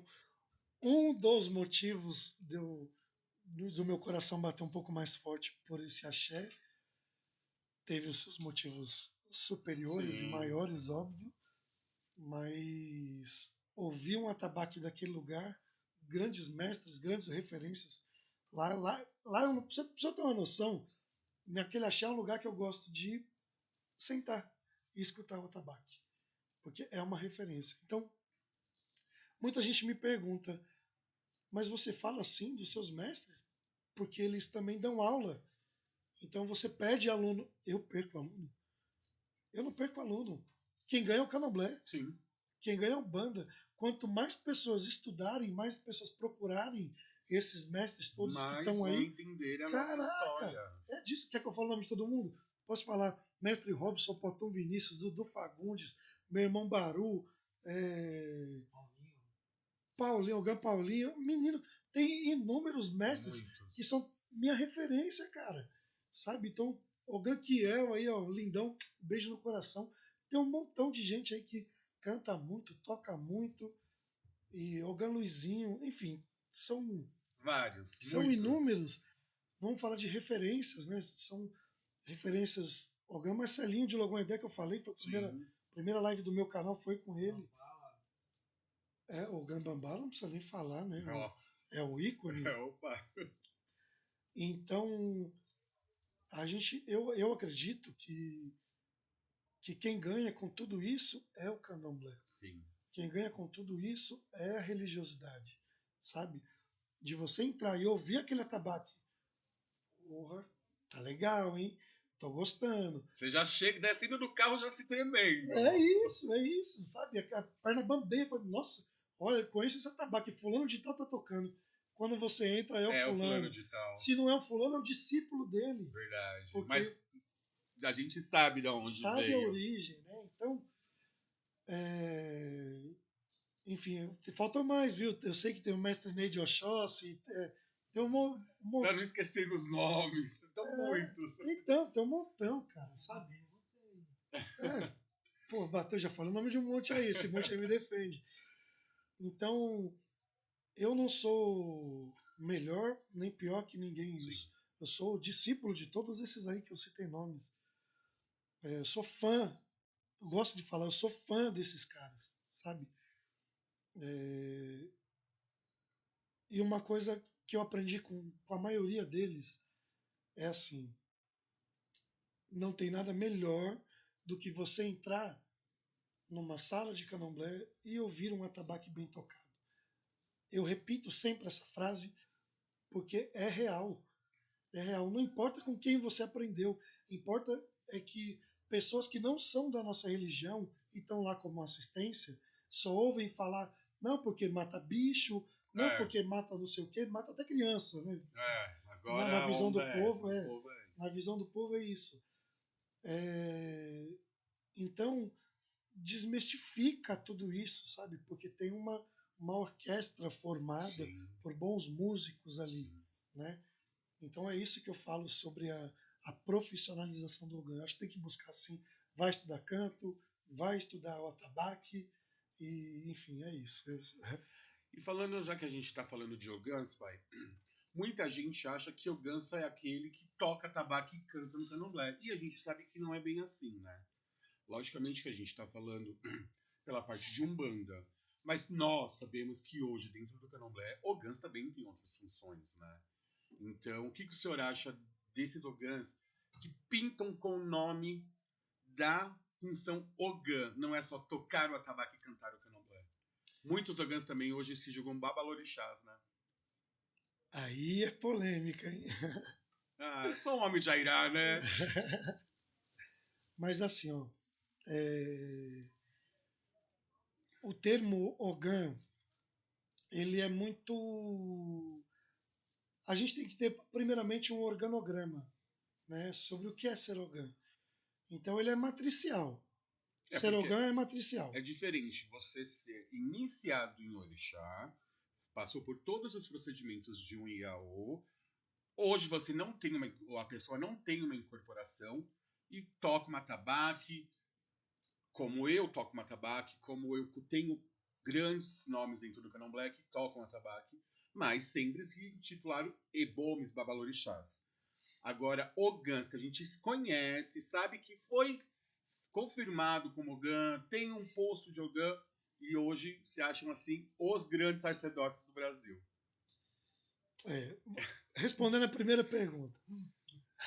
Um dos motivos do meu coração bater um pouco mais forte por esse axé teve os seus motivos superiores e Sim. maiores, óbvio, mas ouvir um atabaque daquele lugar, grandes mestres, grandes referências, lá eu não, pra você ter uma noção, naquele axé é um lugar que eu gosto de sentar e escutar o atabaque, porque é uma referência. Então, muita gente me pergunta, mas você fala assim dos seus mestres? Porque eles também dão aula. Então você perde aluno. Eu perco aluno. Eu não perco aluno. Quem ganha é o candomblé. Sim. Quem ganha é o banda. Quanto mais pessoas estudarem, mais pessoas procurarem esses mestres todos que Mas estão vão aí. entender a nossa Caraca! história. É disso. Quer que eu fale o nome de todo mundo? Posso falar Mestre Robson, Potão Vinícius, Dudu Fagundes, meu irmão Baru, Paulinho, Ogan Paulinho. Menino, tem inúmeros mestres que Muitos. são minha referência, cara. Sabe? Então, Ogan Kiel aí, ó, lindão, beijo no coração. Tem um montão de gente aí que canta muito, toca muito. E Ogan Luizinho, enfim, Vários. são Muitos. inúmeros. Vamos falar de referências, né? São referências. Ogan Marcelinho de Logon Edé, que eu falei, foi a Sim. primeira live do meu canal, foi com ele. O Gambambala não precisa nem falar, né? Nossa. É um ícone. Opa. Então, eu acredito que quem ganha com tudo isso é o candomblé. Sim. Quem ganha com tudo isso é a religiosidade, sabe? De você entrar e ouvir aquele atabaque. Porra, tá legal, hein? Tô gostando. Você já chega descendo do carro já se tremendo. É isso, sabe? A perna bambeia. Nossa, olha, conheço esse atabaque. Fulano de tal tá tocando. Quando você entra, é o É o fulano fulano. de tal. Se não é o fulano, é o discípulo dele. Verdade. Porque Mas a gente sabe de onde sabe a veio. origem, né? Então, enfim, faltou mais, viu? Eu sei que tem o mestre Ney de Oxóssi, tem Pra não esquecer os nomes. São muitos. então, tem um montão, cara, sabe? Pô, bateu, já falei o nome de um monte aí, esse monte aí me defende. Então, eu não sou melhor nem pior que ninguém. Sim. Eu sou discípulo de todos esses aí que eu citei nomes. Eu sou fã, eu gosto de falar, eu sou fã desses caras, sabe? E uma coisa que eu aprendi com a maioria deles é assim: não tem nada melhor do que você entrar numa sala de candomblé e ouvir um atabaque bem tocado. Eu repito sempre essa frase porque é real. É real. Não importa com quem você aprendeu, importa é que pessoas que não são da nossa religião e estão lá como assistência só ouvem falar, não porque mata bicho, não porque mata não sei o quê, mata até criança, né? Agora Na a visão onda do é essa. povo, na visão do povo é isso. Então, desmistifica tudo isso, sabe? Porque tem uma orquestra formada Sim. por bons músicos ali, né? Então é isso que eu falo sobre a profissionalização do Ogan. Acho que tem que buscar assim, vai estudar canto, vai estudar o atabaque e, enfim, é isso. E falando, já que a gente está falando de Ogãs, pai, muita gente acha que Ogãs é aquele que toca tabaco e canta no candomblé. E a gente sabe que não é bem assim, né? Logicamente que a gente está falando pela parte de Umbanda. Mas nós sabemos que hoje, dentro do candomblé, Ogãs também tem outras funções, né? Então, o que o senhor acha desses Ogãs que pintam com o nome da função Ogã? Não é só tocar o atabaque e cantar o candomblé. Muitos Ogãs também hoje se julgam babalorixás, né? Aí é polêmica, hein? Sou um homem de Airá, né? Mas assim, ó, o termo Ogan, ele é muito... A gente tem que ter, primeiramente, um organograma, né, sobre o que é ser Ogan. Então, ele é matricial. Ser Ogan é matricial. É diferente você ser iniciado em Orixá, passou por todos os procedimentos de um Iaô, hoje você não tem a pessoa não tem uma incorporação e toca uma atabaque, como eu toco uma atabaque, como eu tenho grandes nomes dentro do candomblé que tocam atabaque, mas sempre se intitularam Ebomes Babalorixás. Agora, Ogãs, que a gente conhece, sabe que foi confirmado como Ogã, tem um posto de Ogã, e hoje se acham assim os grandes sacerdotes do Brasil. Respondendo a primeira pergunta.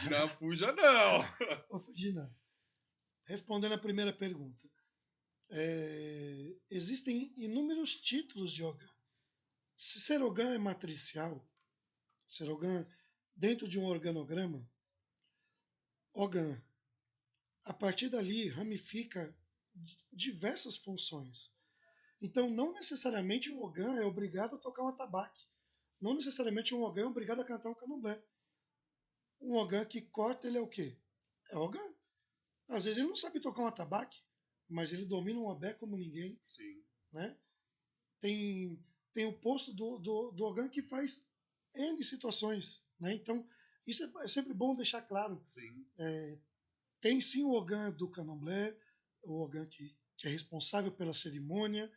Não fuja, não! Vou fugir, não. Respondendo a primeira pergunta. Existem inúmeros títulos de Ogã. Se ser Ogã é matricial, ser Ogã dentro de um organograma, Ogã, a partir dali, ramifica diversas funções. Então, não necessariamente um Ogã é obrigado a tocar um atabaque. Não necessariamente um Ogã é obrigado a cantar um candomblé. Um Ogã que corta, ele é o quê? É Ogã. Às vezes ele não sabe tocar um atabaque, mas ele domina um abé como ninguém. Sim. Né? Tem o posto do Ogã que faz N situações. Né? Então, isso é sempre bom deixar claro. Sim. Tem sim o Ogã do candomblé, o Ogã que é responsável pela cerimônia,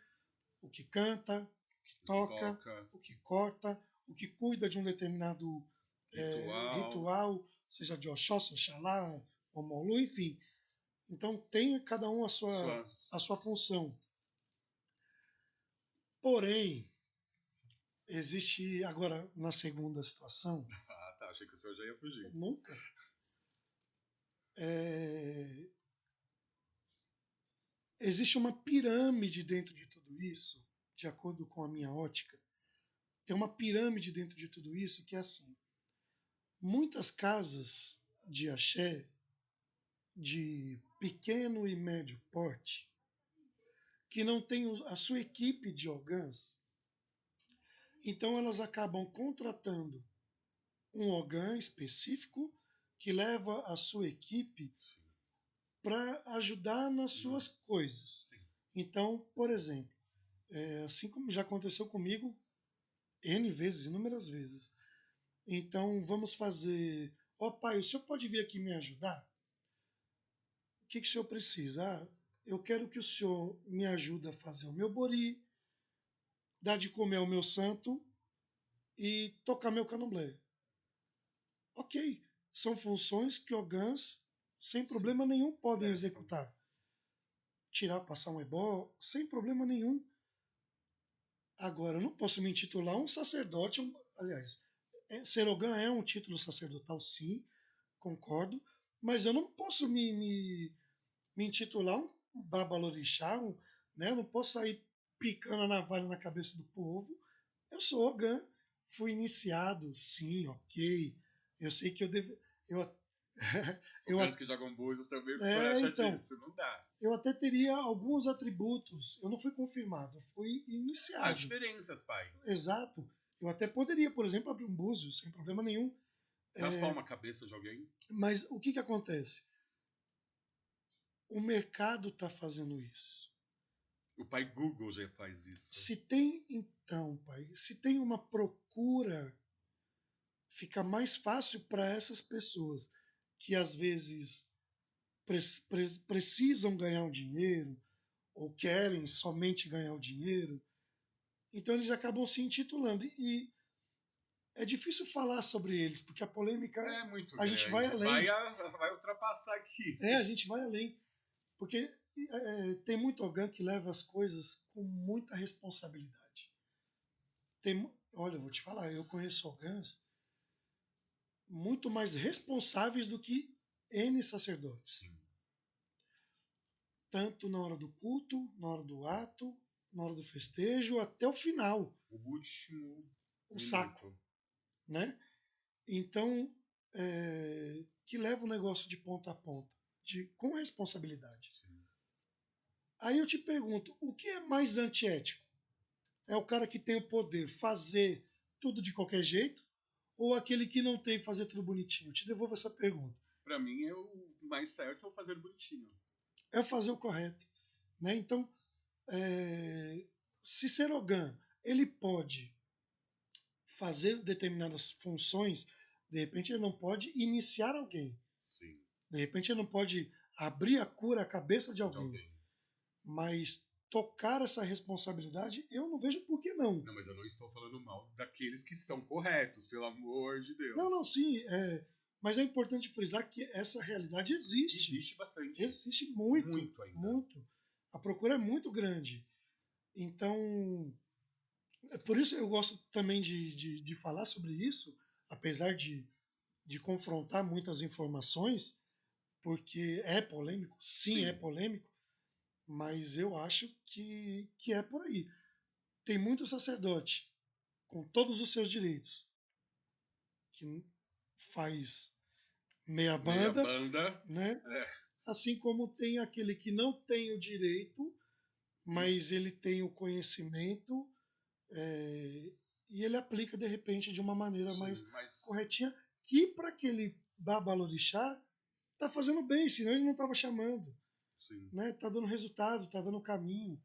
o que canta, o que toca, o que corta, o que cuida de um determinado ritual, seja de Oxóssi, Oxalá, Omolu, enfim. Então tem cada um a sua função. Porém, existe agora na segunda situação. Ah, tá. Achei que o senhor já ia fugir. Nunca. Existe uma pirâmide dentro de tudo isso, de acordo com a minha ótica. Tem uma pirâmide dentro de tudo isso que é assim. Muitas casas de axé, de pequeno e médio porte, que não têm a sua equipe de ogãs, então elas acabam contratando um ogã específico que leva a sua equipe para ajudar nas suas coisas. Então, por exemplo, assim como já aconteceu comigo N vezes, inúmeras vezes. Então, vamos fazer... pai, o senhor pode vir aqui me ajudar? O que o senhor precisa? Eu quero que o senhor me ajude a fazer o meu bori, dar de comer ao meu santo e tocar meu candomblé. Ok, são funções que ogãs, sem problema nenhum, podem executar. Tirar, passar um ebó, sem problema nenhum. Agora, eu não posso me intitular um sacerdote, aliás, ser ogã é um título sacerdotal, sim, concordo, mas eu não posso me intitular um babalorixá, né? Eu não posso sair picando a navalha na cabeça do povo. Eu sou ogã, fui iniciado, sim, ok. Eu sei que eu devo. Os que jogam búzios também acha então, disso, não dá. Eu até teria alguns atributos. Eu não fui confirmado, eu fui iniciado. Há diferenças, pai. Exato. Eu até poderia, por exemplo, abrir um búzio, sem problema nenhum. Raspar uma cabeça de alguém? Mas o que acontece? O mercado está fazendo isso. O pai Google já faz isso. Se tem, então, pai, se tem uma procura, fica mais fácil para essas pessoas que às vezes precisam ganhar o dinheiro ou querem somente ganhar o dinheiro. Então eles acabam se intitulando. E é difícil falar sobre eles, porque a polêmica... É muito grande. Gente vai além. Vai ultrapassar aqui. A gente vai além. Porque tem muito ogã que leva as coisas com muita responsabilidade. Olha, eu vou te falar, eu conheço ogãs muito mais responsáveis do que N sacerdotes. Tanto na hora do culto, na hora do ato, na hora do festejo, até o final. O último saco. Né? Então, que leva o negócio de ponta a ponta, com responsabilidade. Sim. Aí eu te pergunto, o que é mais antiético? É o cara que tem o poder fazer tudo de qualquer jeito ou aquele que não tem fazer tudo bonitinho? Eu te devolvo essa pergunta. Para mim, o mais certo é o fazer bonitinho. É fazer o correto. Né? Então, se ser ogã, ele pode fazer determinadas funções, de repente ele não pode iniciar alguém. Sim. De repente ele não pode abrir a cura à cabeça de alguém. Mas tocar essa responsabilidade, eu não vejo por que não. Não, mas eu não estou falando mal daqueles que são corretos, pelo amor de Deus. Não, sim, mas é importante frisar que essa realidade existe. Existe bastante. Existe muito. Muito ainda. Muito. A procura é muito grande. Então, por isso eu gosto também de falar sobre isso, apesar de confrontar muitas informações, porque é polêmico, sim, é polêmico, mas eu acho que é por aí. Tem muito sacerdote com todos os seus direitos que faz meia banda, né? Assim como tem aquele que não tem o direito, mas ele tem o conhecimento e ele aplica de repente de uma maneira mais corretinha, que para aquele babalorixá tá fazendo bem, senão ele não estava chamando. Né? Tá dando resultado, tá dando caminho.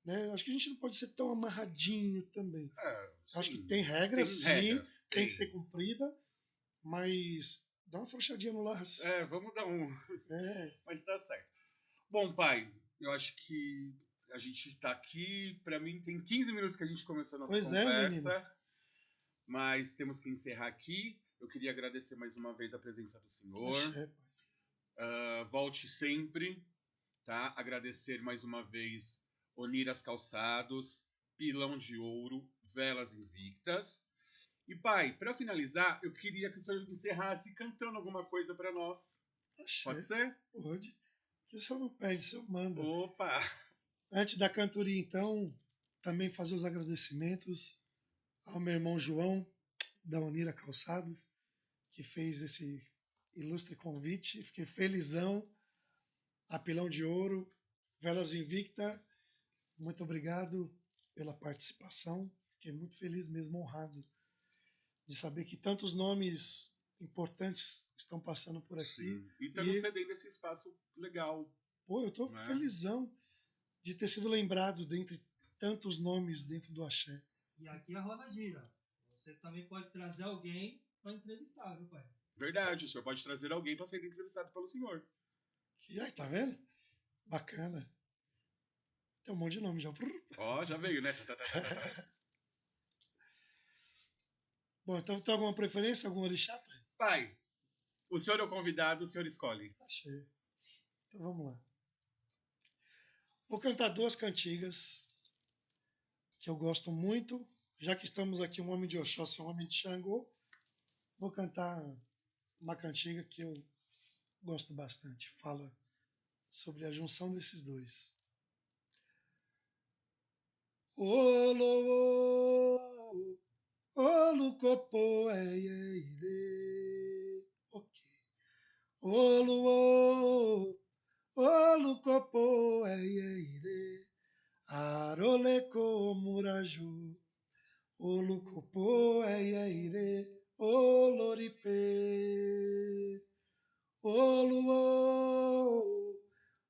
Né? Acho que a gente não pode ser tão amarradinho também. Acho que tem regras, tem que ser cumprida, mas dá uma frouxadinha no laço. Vamos dar um. Mas tá certo. Bom, pai, eu acho que a gente tá aqui. Pra mim, tem 15 minutos que a gente começou a nossa conversa. Mas temos que encerrar aqui. Eu queria agradecer mais uma vez a presença do senhor. Volte sempre. Tá? Agradecer mais uma vez Oniras Calçados, Pilão de Ouro, Velas Invictas. E pai, para finalizar, eu queria que o senhor encerrasse cantando alguma coisa para nós. Pode ser? Pode. O senhor não pede, o senhor manda. Opa! Antes da cantoria, então, também fazer os agradecimentos ao meu irmão João, da Onira Calçados, que fez esse ilustre convite. Fiquei felizão. A Pilão de Ouro, Velas Invicta, muito obrigado pela participação. Fiquei muito feliz mesmo, honrado de saber que tantos nomes importantes estão passando por aqui. Sim. E estamos cedendo esse espaço legal. Pô, eu estou felizão de ter sido lembrado dentre tantos nomes dentro do axé. E aqui a roda gira. Você também pode trazer alguém para entrevistar, viu, pai? Verdade, o senhor pode trazer alguém para ser entrevistado pelo senhor. E aí, tá vendo? Bacana. Tem um monte de nome já. Já veio, né? Bom, então tem alguma preferência, algum orixá? Pai, o senhor é o convidado, o senhor escolhe. Achei. Então vamos lá. Vou cantar duas cantigas que eu gosto muito. Já que estamos aqui, um homem de Oxóssi e um homem de Xangô, vou cantar uma cantiga que eu gosto bastante. Fala sobre a junção desses dois. Olo, olo, copo, ire. Ok. Olo, olo, copo, ire. Aroleko, muraju. Olo, copo, ire. Oloripe. Olo,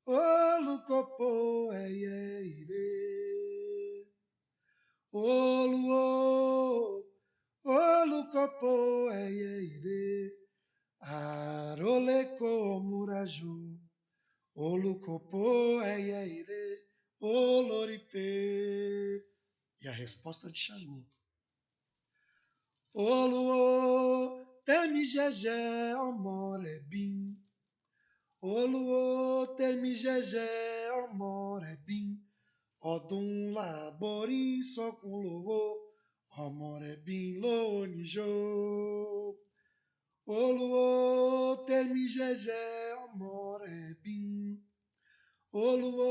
olo, copo, ire. Olu, olu copo ire, aroleko muraju, olu copo ire, oloripe. E a resposta de Xangô. Olu, temi jejé, omorebim. Olu, temi jejé, omorebim. Ọdún làbọ̀rí sọ́kun lówó, ọmọ rẹ̀ bí lóníjó. Olúwo tẹ̀mí jẹ́jẹ́, ọmọ rẹ̀ bí. Olúwo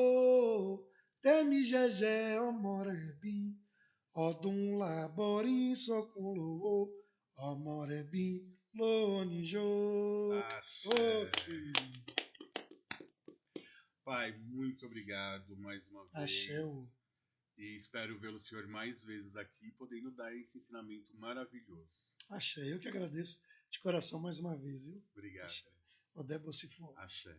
tẹ̀mí jẹ́jẹ́, ọmọ rẹ̀ bí. Ọdún làbọ̀rí sọ́kun lówó, ọmọ rẹ̀ bí lóníjó. Pai, muito obrigado mais uma vez. Axé. E espero vê-lo, senhor, mais vezes aqui, podendo dar esse ensinamento maravilhoso. Axé, eu que agradeço de coração mais uma vez, viu? Obrigado. Axé. O Debo se for. Axé.